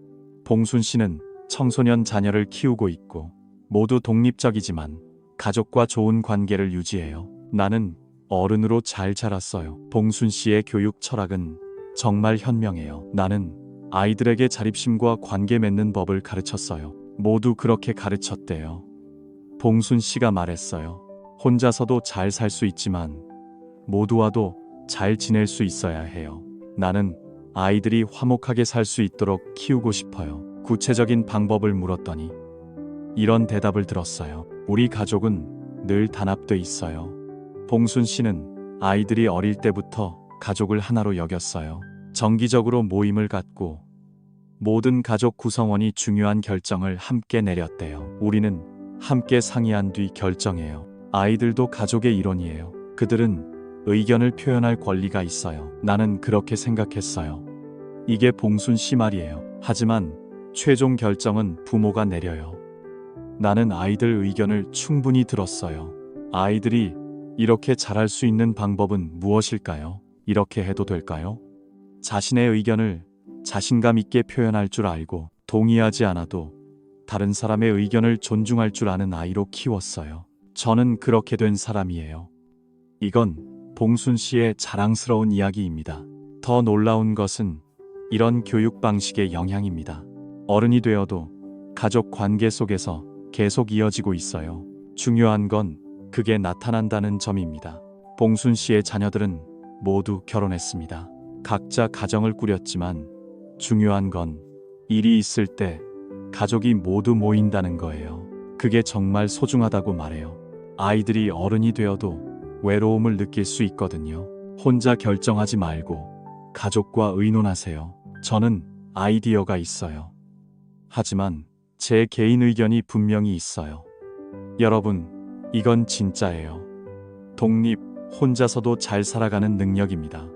봉순 씨는 청소년 자녀를 키우고 있고 모두 독립적이지만 가족과 좋은 관계를 유지해요. 나는 어른으로 잘 자랐어요. 봉순 씨의 교육 철학은 정말 현명해요. 나는 아이들에게 자립심과 관계 맺는 법을 가르쳤어요. 모두 그렇게 가르쳤대요. 봉순 씨가 말했어요. 혼자서도 잘 살 수 있지만 모두와도 잘 지낼 수 있어야 해요. 나는 아이들이 화목하게 살 수 있도록 키우고 싶어요. 구체적인 방법을 물었더니 이런 대답을 들었어요. 우리 가족은 늘 단합돼 있어요. 봉순 씨는 아이들이 어릴 때부터 가족을 하나로 여겼어요. 정기적으로 모임을 갖고 모든 가족 구성원이 중요한 결정을 함께 내렸대요. 우리는 함께 상의한 뒤 결정해요. 아이들도 가족의 일원이에요. 그들은 의견을 표현할 권리가 있어요. 나는 그렇게 생각했어요. 이게 봉순 씨 말이에요. 하지만 최종 결정은 부모가 내려요. 나는 아이들 의견을 충분히 들었어요. 아이들이 이렇게 잘할 수 있는 방법은 무엇일까요? 이렇게 해도 될까요? 자신의 의견을 자신감 있게 표현할 줄 알고 동의하지 않아도 다른 사람의 의견을 존중할 줄 아는 아이로 키웠어요. 저는 그렇게 된 사람이에요. 이건 봉순 씨의 자랑스러운 이야기입니다. 더 놀라운 것은 이런 교육 방식의 영향입니다. 어른이 되어도 가족 관계 속에서 계속 이어지고 있어요. 중요한 건 그게 나타난다는 점입니다. 봉순 씨의 자녀들은 모두 결혼했습니다. 각자 가정을 꾸렸지만 중요한 건 일이 있을 때 가족이 모두 모인다는 거예요. 그게 정말 소중하다고 말해요. 아이들이 어른이 되어도 외로움을 느낄 수 있거든요. 혼자 결정하지 말고 가족과 의논하세요. 저는 아이디어가 있어요. 하지만 제 개인 의견이 분명히 있어요. 여러분, 이건 진짜예요. 독립, 혼자서도 잘 살아가는 능력입니다.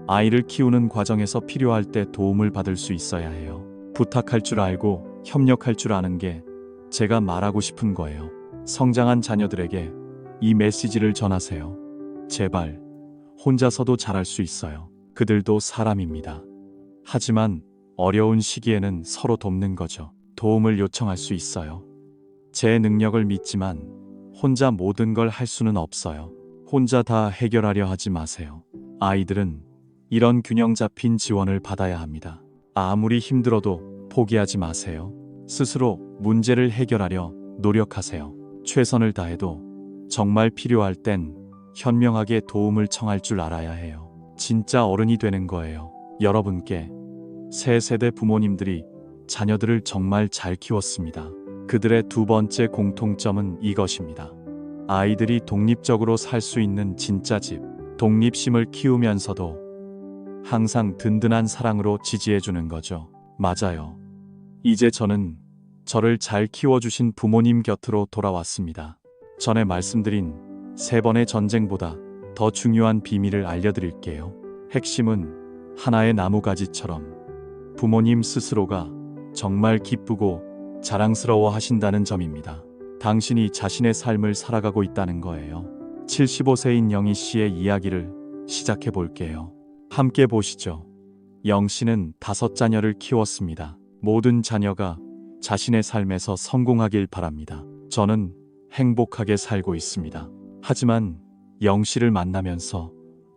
아이를 키우는 과정에서 필요할 때 도움을 받을 수 있어야 해요. 부탁할 줄 알고 협력할 줄 아는 게 제가 말하고 싶은 거예요. 성장한 자녀들에게 이 메시지를 전하세요. 제발, 혼자서도 잘할 수 있어요. 그들도 사람입니다. 하지만 어려운 시기에는 서로 돕는 거죠. 도움을 요청할 수 있어요. 제 능력을 믿지만 혼자 모든 걸 할 수는 없어요. 혼자 다 해결하려 하지 마세요. 아이들은 이런 균형 잡힌 지원을 받아야 합니다. 아무리 힘들어도 포기하지 마세요. 스스로 문제를 해결하려 노력하세요. 최선을 다해도 정말 필요할 땐 현명하게 도움을 청할 줄 알아야 해요. 진짜 어른이 되는 거예요. 여러분께 새 세대 부모님들이 자녀들을 정말 잘 키웠습니다. 그들의 두 번째 공통점은 이것입니다. 아이들이 독립적으로 살 수 있는 진짜 집, 독립심을 키우면서도 항상 든든한 사랑으로 지지해주는 거죠. 맞아요. 이제 저는 저를 잘 키워주신 부모님 곁으로 돌아왔습니다. 전에 말씀드린 3번의 전쟁보다 더 중요한 비밀을 알려드릴게요. 핵심은 하나의 나무가지처럼 부모님 스스로가 정말 기쁘고 자랑스러워 하신다는 점입니다. 당신이 자신의 삶을 살아가고 있다는 거예요. 75세인 영희 씨의 이야기를 시작해 볼게요. 함께 보시죠. 영 씨는 5자녀를 키웠습니다. 모든 자녀가 자신의 삶에서 성공하길 바랍니다. 저는 행복하게 살고 있습니다. 하지만 영 씨를 만나면서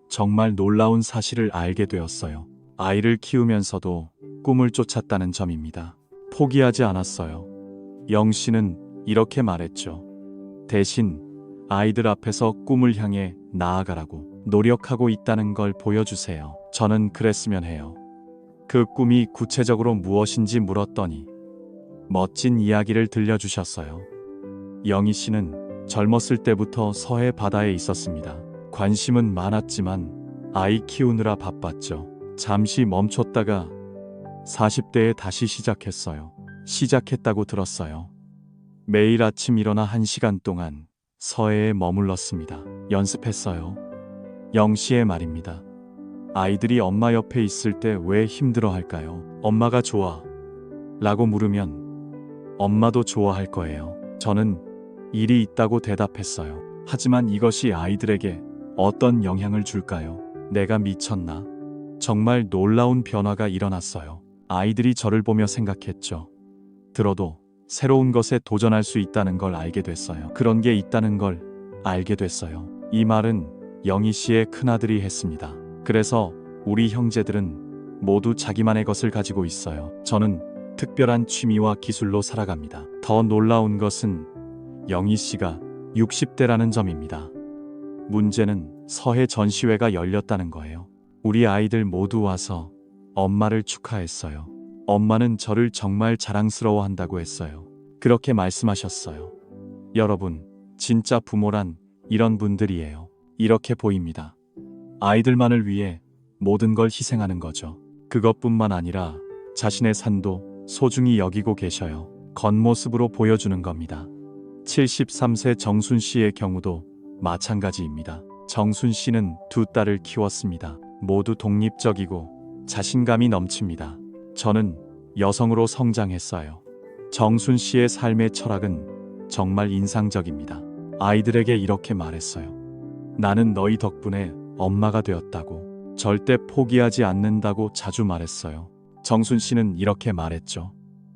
정말 놀라운 사실을 알게 되었어요. 아이를 키우면서도 꿈을 쫓았다는 점입니다. 포기하지 않았어요. 영 씨는 이렇게 말했죠. 대신 아이들 앞에서 꿈을 향해 나아가라고 노력하고 있다는 걸 보여주세요. 저는 그랬으면 해요. 그 꿈이 구체적으로 무엇인지 물었더니 멋진 이야기를 들려주셨어요. 영희 씨는 젊었을 때부터 서해 바다에 있었습니다. 관심은 많았지만 아이 키우느라 바빴죠. 잠시 멈췄다가 40대에 다시 시작했어요. 시작했다고 들었어요. 매일 아침 일어나 1시간 동안 서해에 머물렀습니다. 연습했어요. 영씨의 말입니다. 아이들이 엄마 옆에 있을 때 왜 힘들어할까요? 엄마가 좋아 라고 물으면 엄마도 좋아할 거예요. 저는 일이 있다고 대답했어요. 하지만 이것이 아이들에게 어떤 영향을 줄까요? 내가 미쳤나? 정말 놀라운 변화가 일어났어요. 아이들이 저를 보며 생각했죠. 들어도 새로운 것에 도전할 수 있다는 걸 알게 됐어요. 그런 게 있다는 걸 알게 됐어요. 이 말은 영희 씨의 큰아들이 했습니다. 그래서 우리 형제들은 모두 자기만의 것을 가지고 있어요. 저는 특별한 취미와 기술로 살아갑니다. 더 놀라운 것은 영희 씨가 60대라는 점입니다. 문제는 서해 전시회가 열렸다는 거예요. 우리 아이들 모두 와서 엄마를 축하했어요. 엄마는 저를 정말 자랑스러워 한다고 했어요. 그렇게 말씀하셨어요. 여러분, 진짜 부모란 이런 분들이에요. 이렇게 보입니다. 아이들만을 위해 모든 걸 희생하는 거죠. 그것뿐만 아니라 자신의 삶도 소중히 여기고 계셔요. 겉모습으로 보여주는 겁니다. 73세 정순 씨의 경우도 마찬가지입니다. 정순 씨는 두 딸을 키웠습니다. 모두 독립적이고 자신감이 넘칩니다. 저는 여성으로 성장했어요. 정순 씨의 삶의 철학은 정말 인상적입니다. 아이들에게 이렇게 말했어요. 나는 너희 덕분에 엄마가 되었다고. 절대 포기하지 않는다고 자주 말했어요. 정순 씨는 이렇게 말했죠.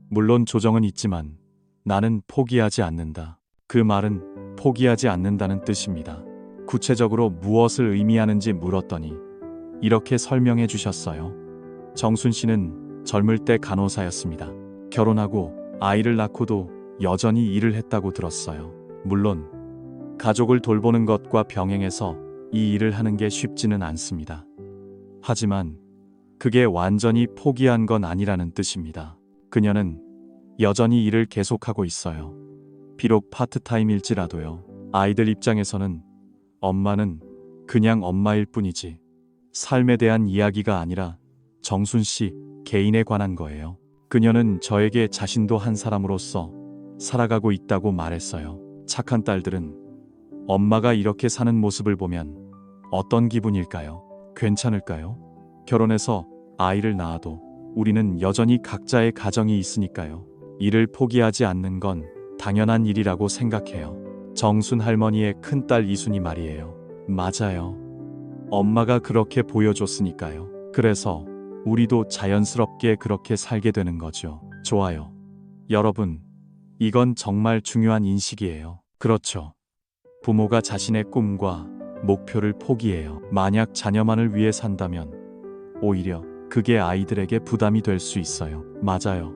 물론 조정은 있지만 나는 포기하지 않는다. 그 말은 포기하지 않는다는 뜻입니다. 구체적으로 무엇을 의미하는지 물었더니 이렇게 설명해 주셨어요. 정순 씨는 젊을 때 간호사였습니다. 결혼하고 아이를 낳고도 여전히 일을 했다고 들었어요. 물론 가족을 돌보는 것과 병행해서 이 일을 하는 게 쉽지는 않습니다. 하지만 그게 완전히 포기한 건 아니라는 뜻입니다. 그녀는 여전히 일을 계속하고 있어요. 비록 파트타임일지라도요. 아이들 입장에서는 엄마는 그냥 엄마일 뿐이지 삶에 대한 이야기가 아니라 정순 씨 개인에 관한 거예요. 그녀는 저에게 자신도 한 사람으로서 살아가고 있다고 말했어요. 착한 딸들은 엄마가 이렇게 사는 모습을 보면 어떤 기분일까요? 괜찮을까요? 결혼해서 아이를 낳아도 우리는 여전히 각자의 가정이 있으니까요. 일을 포기하지 않는 건 당연한 일이라고 생각해요. 정순 할머니의 큰딸 이순이 말이에요. 맞아요. 엄마가 그렇게 보여줬으니까요. 그래서 우리도 자연스럽게 그렇게 살게 되는 거죠. 좋아요. 여러분, 이건 정말 중요한 인식이에요. 그렇죠. 부모가 자신의 꿈과 목표를 포기해요. 만약 자녀만을 위해 산다면 오히려 그게 아이들에게 부담이 될 수 있어요. 맞아요.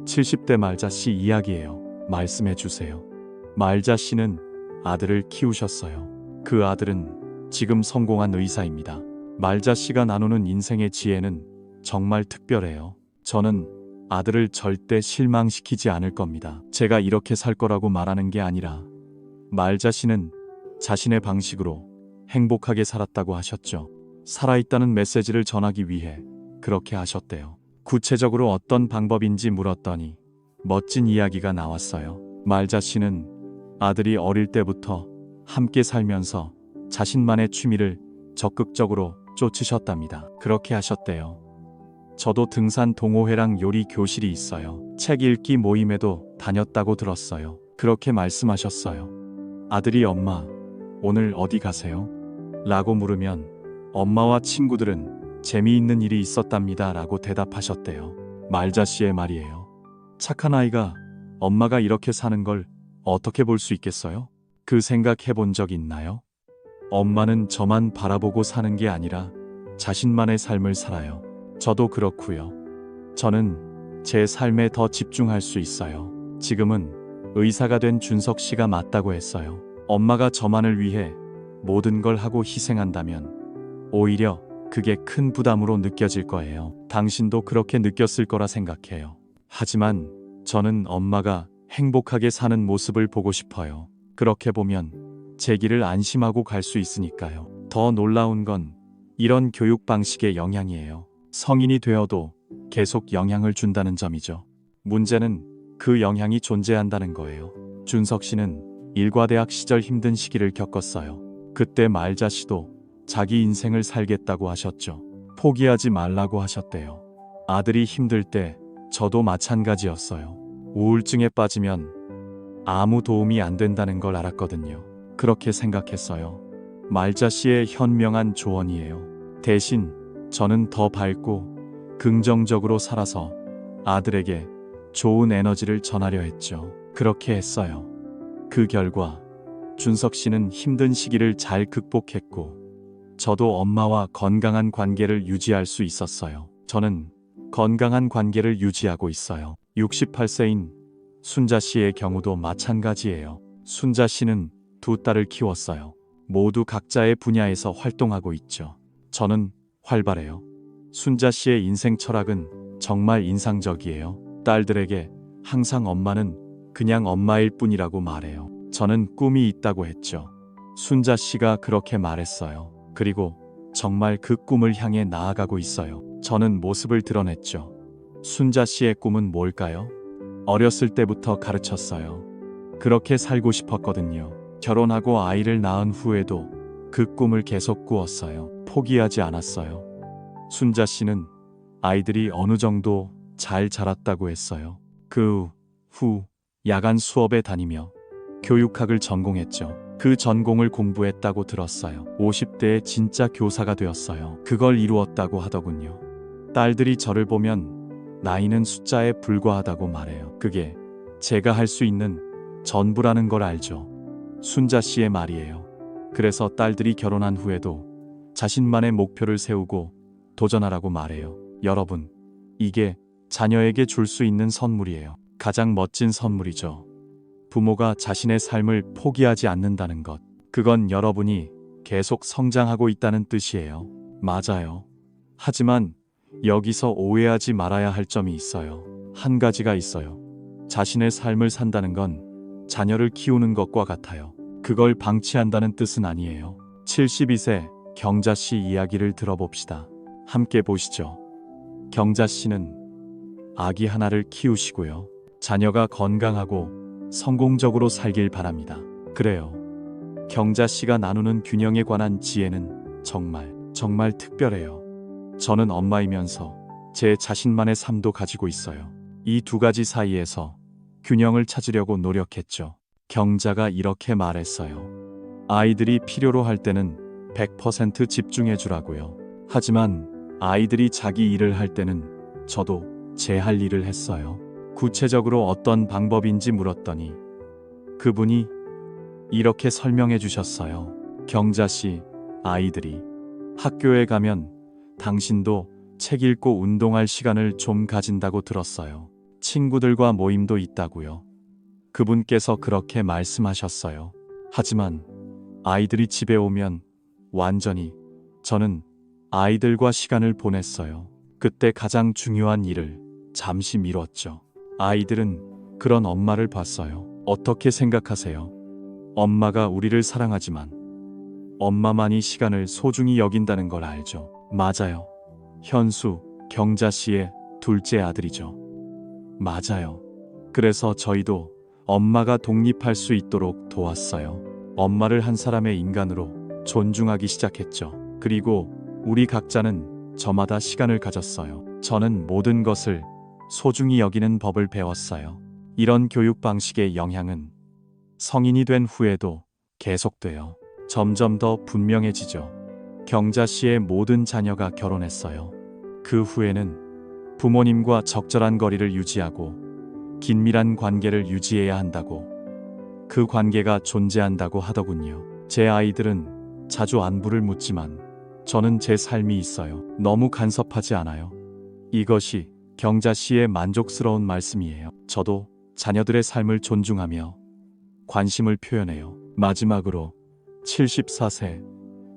70대 말자 씨 이야기예요. 말씀해 주세요. 말자 씨는 아들을 키우셨어요. 그 아들은 지금 성공한 의사입니다. 말자 씨가 나누는 인생의 지혜는 정말 특별해요. 저는 아들을 절대 실망시키지 않을 겁니다. 제가 이렇게 살 거라고 말하는 게 아니라 말자 씨는 자신의 방식으로 행복하게 살았다고 하셨죠. 살아있다는 메시지를 전하기 위해 그렇게 하셨대요. 구체적으로 어떤 방법인지 물었더니 멋진 이야기가 나왔어요. 말자 씨는 아들이 어릴 때부터 함께 살면서 자신만의 취미를 적극적으로 쫓으셨답니다. 그렇게 하셨대요. 저도 등산 동호회랑 요리 교실이 있어요. 책 읽기 모임에도 다녔다고 들었어요. 그렇게 말씀하셨어요. 아들이 엄마, 오늘 어디 가세요? 라고 물으면 엄마와 친구들은 재미있는 일이 있었답니다. 라고 대답하셨대요. 말자 씨의 말이에요. 착한 아이가 엄마가 이렇게 사는 걸 어떻게 볼 수 있겠어요? 그 생각 해본 적 있나요? 엄마는 저만 바라보고 사는 게 아니라 자신만의 삶을 살아요. 저도 그렇고요. 저는 제 삶에 더 집중할 수 있어요. 지금은 의사가 된 준석 씨가 맞다고 했어요. 엄마가 저만을 위해 모든 걸 하고 희생한다면 오히려 그게 큰 부담으로 느껴질 거예요. 당신도 그렇게 느꼈을 거라 생각해요. 하지만 저는 엄마가 행복하게 사는 모습을 보고 싶어요. 그렇게 보면 제 길을 안심하고 갈 수 있으니까요. 더 놀라운 건 이런 교육 방식의 영향이에요. 성인이 되어도 계속 영향을 준다는 점이죠. 문제는 그 영향이 존재한다는 거예요. 준석 씨는 일과대학 시절 힘든 시기를 겪었어요. 그때 말자 씨도 자기 인생을 살겠다고 하셨죠. 포기하지 말라고 하셨대요. 아들이 힘들 때 저도 마찬가지였어요. 우울증에 빠지면 아무 도움이 안 된다는 걸 알았거든요. 그렇게 생각했어요. 말자 씨의 현명한 조언이에요. 대신 저는 더 밝고 긍정적으로 살아서 아들에게 좋은 에너지를 전하려 했죠. 그렇게 했어요. 그 결과 준석 씨는 힘든 시기를 잘 극복했고, 저도 엄마와 건강한 관계를 유지할 수 있었어요. 저는 건강한 관계를 유지하고 있어요. 68세인 순자 씨의 경우도 마찬가지예요. 순자 씨는 두 딸을 키웠어요. 모두 각자의 분야에서 활동하고 있죠. 저는 활발해요. 순자 씨의 인생 철학은 정말 인상적이에요. 딸들에게 항상 엄마는 그냥 엄마일 뿐이라고 말해요. 저는 꿈이 있다고 했죠. 순자 씨가 그렇게 말했어요. 그리고 정말 그 꿈을 향해 나아가고 있어요. 저는 모습을 드러냈죠. 순자 씨의 꿈은 뭘까요? 어렸을 때부터 가르쳤어요. 그렇게 살고 싶었거든요. 결혼하고 아이를 낳은 후에도 그 꿈을 계속 꾸었어요. 포기하지 않았어요. 순자 씨는 아이들이 어느 정도 잘 자랐다고 했어요. 그 후 야간 수업에 다니며 교육학을 전공했죠. 그 전공을 공부했다고 들었어요. 50대에 진짜 교사가 되었어요. 그걸 이루었다고 하더군요. 딸들이 저를 보면 나이는 숫자에 불과하다고 말해요. 그게 제가 할 수 있는 전부라는 걸 알죠. 순자 씨의 말이에요. 그래서 딸들이 결혼한 후에도 자신만의 목표를 세우고 도전하라고 말해요. 여러분, 이게 자녀에게 줄 수 있는 선물이에요. 가장 멋진 선물이죠. 부모가 자신의 삶을 포기하지 않는다는 것. 그건 여러분이 계속 성장하고 있다는 뜻이에요. 맞아요. 하지만 여기서 오해하지 말아야 할 점이 있어요. 한 가지가 있어요. 자신의 삶을 산다는 건 자녀를 키우는 것과 같아요. 그걸 방치한다는 뜻은 아니에요. 72세 경자 씨 이야기를 들어봅시다. 함께 보시죠. 경자 씨는 아기 하나를 키우시고요. 자녀가 건강하고 성공적으로 살길 바랍니다. 그래요. 경자 씨가 나누는 균형에 관한 지혜는 정말 특별해요. 저는 엄마이면서 제 자신만의 삶도 가지고 있어요. 이 두 가지 사이에서 균형을 찾으려고 노력했죠. 경자가 이렇게 말했어요. 아이들이 필요로 할 때는 100% 집중해 주라고요. 하지만 아이들이 자기 일을 할 때는 저도 제 할 일을 했어요. 구체적으로 어떤 방법인지 물었더니 그분이 이렇게 설명해 주셨어요. 경자 씨, 아이들이 학교에 가면 당신도 책 읽고 운동할 시간을 좀 가진다고 들었어요. 친구들과 모임도 있다고요. 그분께서 그렇게 말씀하셨어요. 하지만 아이들이 집에 오면 완전히 저는 아이들과 시간을 보냈어요. 그때 가장 중요한 일을 잠시 미뤘죠. 아이들은 그런 엄마를 봤어요. 어떻게 생각하세요? 엄마가 우리를 사랑하지만 엄마만이 시간을 소중히 여긴다는 걸 알죠. 맞아요. 현수, 경자 씨의 둘째 아들이죠. 맞아요. 그래서 저희도 엄마가 독립할 수 있도록 도왔어요. 엄마를 한 사람의 인간으로 존중하기 시작했죠. 그리고 우리 각자는 저마다 시간을 가졌어요. 저는 모든 것을 소중히 여기는 법을 배웠어요. 이런 교육 방식의 영향은 성인이 된 후에도 계속돼요. 점점 더 분명해지죠. 경자 씨의 모든 자녀가 결혼했어요. 그 후에는 부모님과 적절한 거리를 유지하고 긴밀한 관계를 유지해야 한다고, 그 관계가 존재한다고 하더군요. 제 아이들은 자주 안부를 묻지만 저는 제 삶이 있어요. 너무 간섭하지 않아요. 이것이 경자 씨의 만족스러운 말씀이에요. 저도 자녀들의 삶을 존중하며 관심을 표현해요. 마지막으로 74세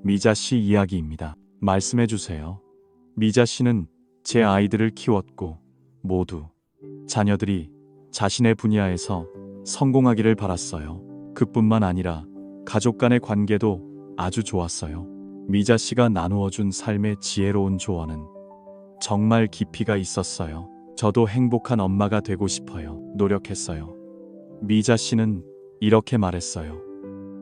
미자 씨 이야기입니다. 말씀해 주세요. 미자 씨는 제 아이들을 키웠고 모두 자녀들이 자신의 분야에서 성공하기를 바랐어요. 그뿐만 아니라 가족 간의 관계도 아주 좋았어요. 미자 씨가 나누어준 삶의 지혜로운 조언은 정말 깊이가 있었어요. 저도 행복한 엄마가 되고 싶어요. 노력했어요. 미자 씨는 이렇게 말했어요.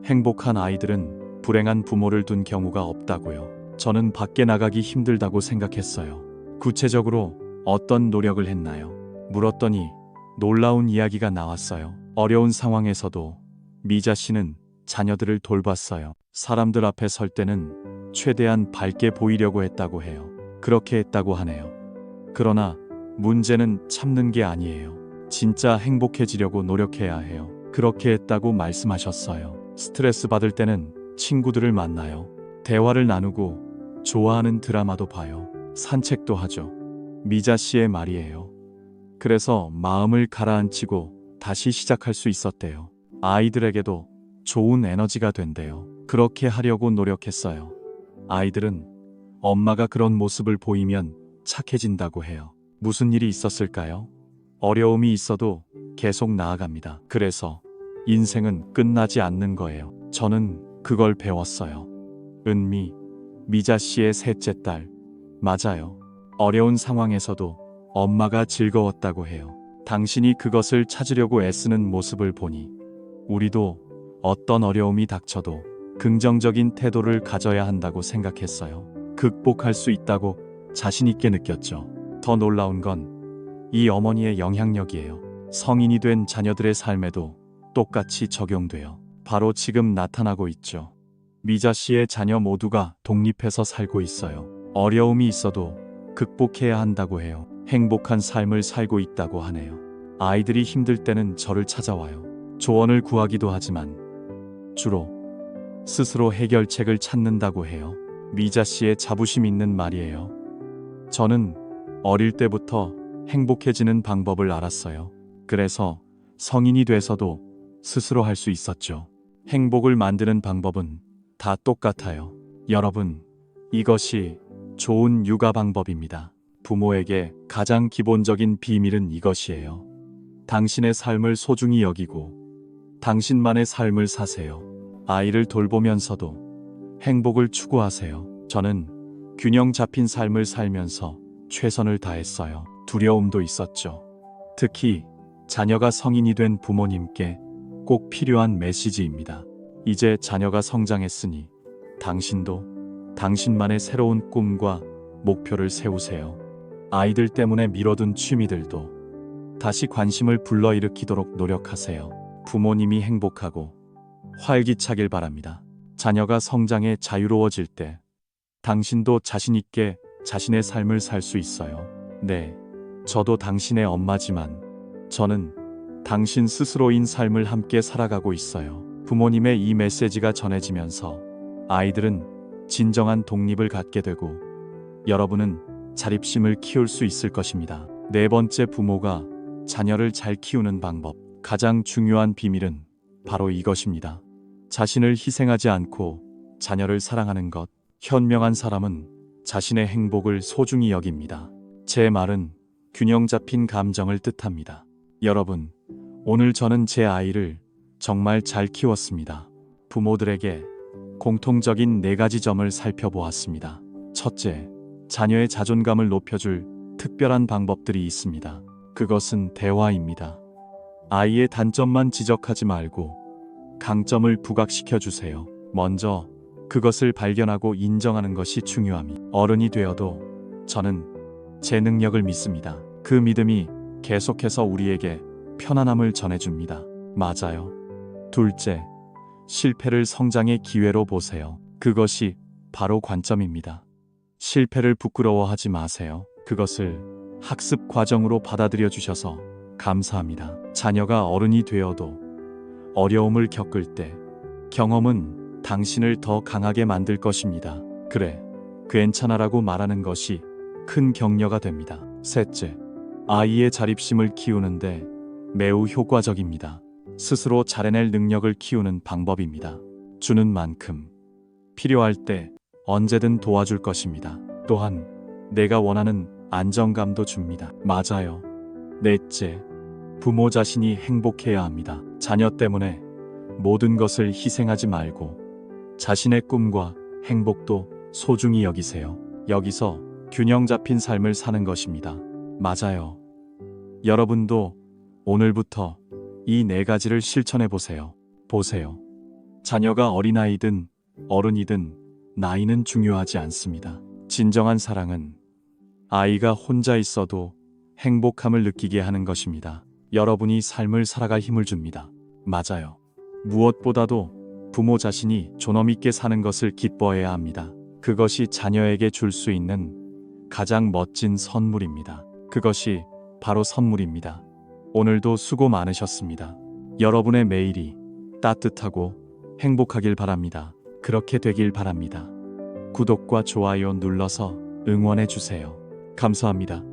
행복한 아이들은 불행한 부모를 둔 경우가 없다고요. 저는 밖에 나가기 힘들다고 생각했어요. 구체적으로 어떤 노력을 했나요? 물었더니 놀라운 이야기가 나왔어요. 어려운 상황에서도 미자 씨는 자녀들을 돌봤어요. 사람들 앞에 설 때는 최대한 밝게 보이려고 했다고 해요. 그렇게 했다고 하네요. 그러나 문제는 참는 게 아니에요. 진짜 행복해지려고 노력해야 해요. 그렇게 했다고 말씀하셨어요. 스트레스 받을 때는 친구들을 만나요. 대화를 나누고 좋아하는 드라마도 봐요. 산책도 하죠. 미자 씨의 말이에요. 그래서 마음을 가라앉히고 다시 시작할 수 있었대요. 아이들에게도 좋은 에너지가 된대요. 그렇게 하려고 노력했어요. 아이들은 엄마가 그런 모습을 보이면 착해진다고 해요. 무슨 일이 있었을까요? 어려움이 있어도 계속 나아갑니다. 그래서 인생은 끝나지 않는 거예요. 저는 그걸 배웠어요. 은미, 미자 씨의 셋째 딸. 맞아요. 어려운 상황에서도 엄마가 즐거웠다고 해요. 당신이 그것을 찾으려고 애쓰는 모습을 보니 우리도 어떤 어려움이 닥쳐도 긍정적인 태도를 가져야 한다고 생각했어요. 극복할 수 있다고 자신 있게 느꼈죠. 더 놀라운 건 이 어머니의 영향력이에요. 성인이 된 자녀들의 삶에도 똑같이 적용돼요. 바로 지금 나타나고 있죠. 미자 씨의 자녀 모두가 독립해서 살고 있어요. 어려움이 있어도 극복해야 한다고 해요. 행복한 삶을 살고 있다고 하네요. 아이들이 힘들 때는 저를 찾아와요. 조언을 구하기도 하지만 주로 스스로 해결책을 찾는다고 해요. 미자 씨의 자부심 있는 말이에요. 저는 어릴 때부터 행복해지는 방법을 알았어요. 그래서 성인이 돼서도 스스로 할 수 있었죠. 행복을 만드는 방법은 다 똑같아요. 여러분, 이것이 좋은 육아 방법입니다. 부모에게 가장 기본적인 비밀은 이것이에요. 당신의 삶을 소중히 여기고 당신만의 삶을 사세요. 아이를 돌보면서도 행복을 추구하세요. 저는 균형 잡힌 삶을 살면서 최선을 다했어요. 두려움도 있었죠. 특히 자녀가 성인이 된 부모님께 꼭 필요한 메시지입니다. 이제 자녀가 성장했으니 당신도 당신만의 새로운 꿈과 목표를 세우세요. 아이들 때문에 미뤄둔 취미들도 다시 관심을 불러일으키도록 노력하세요. 부모님이 행복하고 활기차길 바랍니다. 자녀가 성장해 자유로워질 때 당신도 자신 있게 자신의 삶을 살 수 있어요. 네, 저도 당신의 엄마지만 저는 당신 스스로인 삶을 함께 살아가고 있어요. 부모님의 이 메시지가 전해지면서 아이들은 진정한 독립을 갖게 되고 여러분은 자립심을 키울 수 있을 것입니다. 네 번째, 부모가 자녀를 잘 키우는 방법. 가장 중요한 비밀은 바로 이것입니다. 자신을 희생하지 않고 자녀를 사랑하는 것. 현명한 사람은 자신의 행복을 소중히 여깁니다. 제 말은 균형 잡힌 감정을 뜻합니다. 여러분, 오늘 저는 제 아이를 정말 잘 키웠습니다. 부모들에게 공통적인 4가지 점을 살펴보았습니다. 첫째, 자녀의 자존감을 높여줄 특별한 방법들이 있습니다. 그것은 대화입니다. 아이의 단점만 지적하지 말고 강점을 부각시켜 주세요. 먼저 그것을 발견하고 인정하는 것이 중요합니다. 어른이 되어도 저는 제 능력을 믿습니다. 그 믿음이 계속해서 우리에게 편안함을 전해줍니다. 맞아요. 둘째, 실패를 성장의 기회로 보세요. 그것이 바로 관점입니다. 실패를 부끄러워하지 마세요. 그것을 학습 과정으로 받아들여 주셔서 감사합니다. 자녀가 어른이 되어도 어려움을 겪을 때 경험은 당신을 더 강하게 만들 것입니다. 그래, 괜찮아라고 말하는 것이 큰 격려가 됩니다. 셋째, 아이의 자립심을 키우는데 매우 효과적입니다. 스스로 잘해낼 능력을 키우는 방법입니다. 주는 만큼 필요할 때 언제든 도와줄 것입니다. 또한 내가 원하는 안정감도 줍니다. 맞아요. 넷째, 부모 자신이 행복해야 합니다. 자녀 때문에 모든 것을 희생하지 말고 자신의 꿈과 행복도 소중히 여기세요. 여기서 균형 잡힌 삶을 사는 것입니다. 맞아요. 여러분도 오늘부터 이 4가지를 실천해 보세요. 보세요. 자녀가 어린아이든 어른이든 나이는 중요하지 않습니다. 진정한 사랑은 아이가 혼자 있어도 행복함을 느끼게 하는 것입니다. 여러분이 삶을 살아갈 힘을 줍니다. 맞아요. 무엇보다도 부모 자신이 존엄 있게 사는 것을 기뻐해야 합니다. 그것이 자녀에게 줄 수 있는 가장 멋진 선물입니다. 그것이 바로 선물입니다. 오늘도 수고 많으셨습니다. 여러분의 매일이 따뜻하고 행복하길 바랍니다. 그렇게 되길 바랍니다. 구독과 좋아요 눌러서 응원해 주세요. 감사합니다.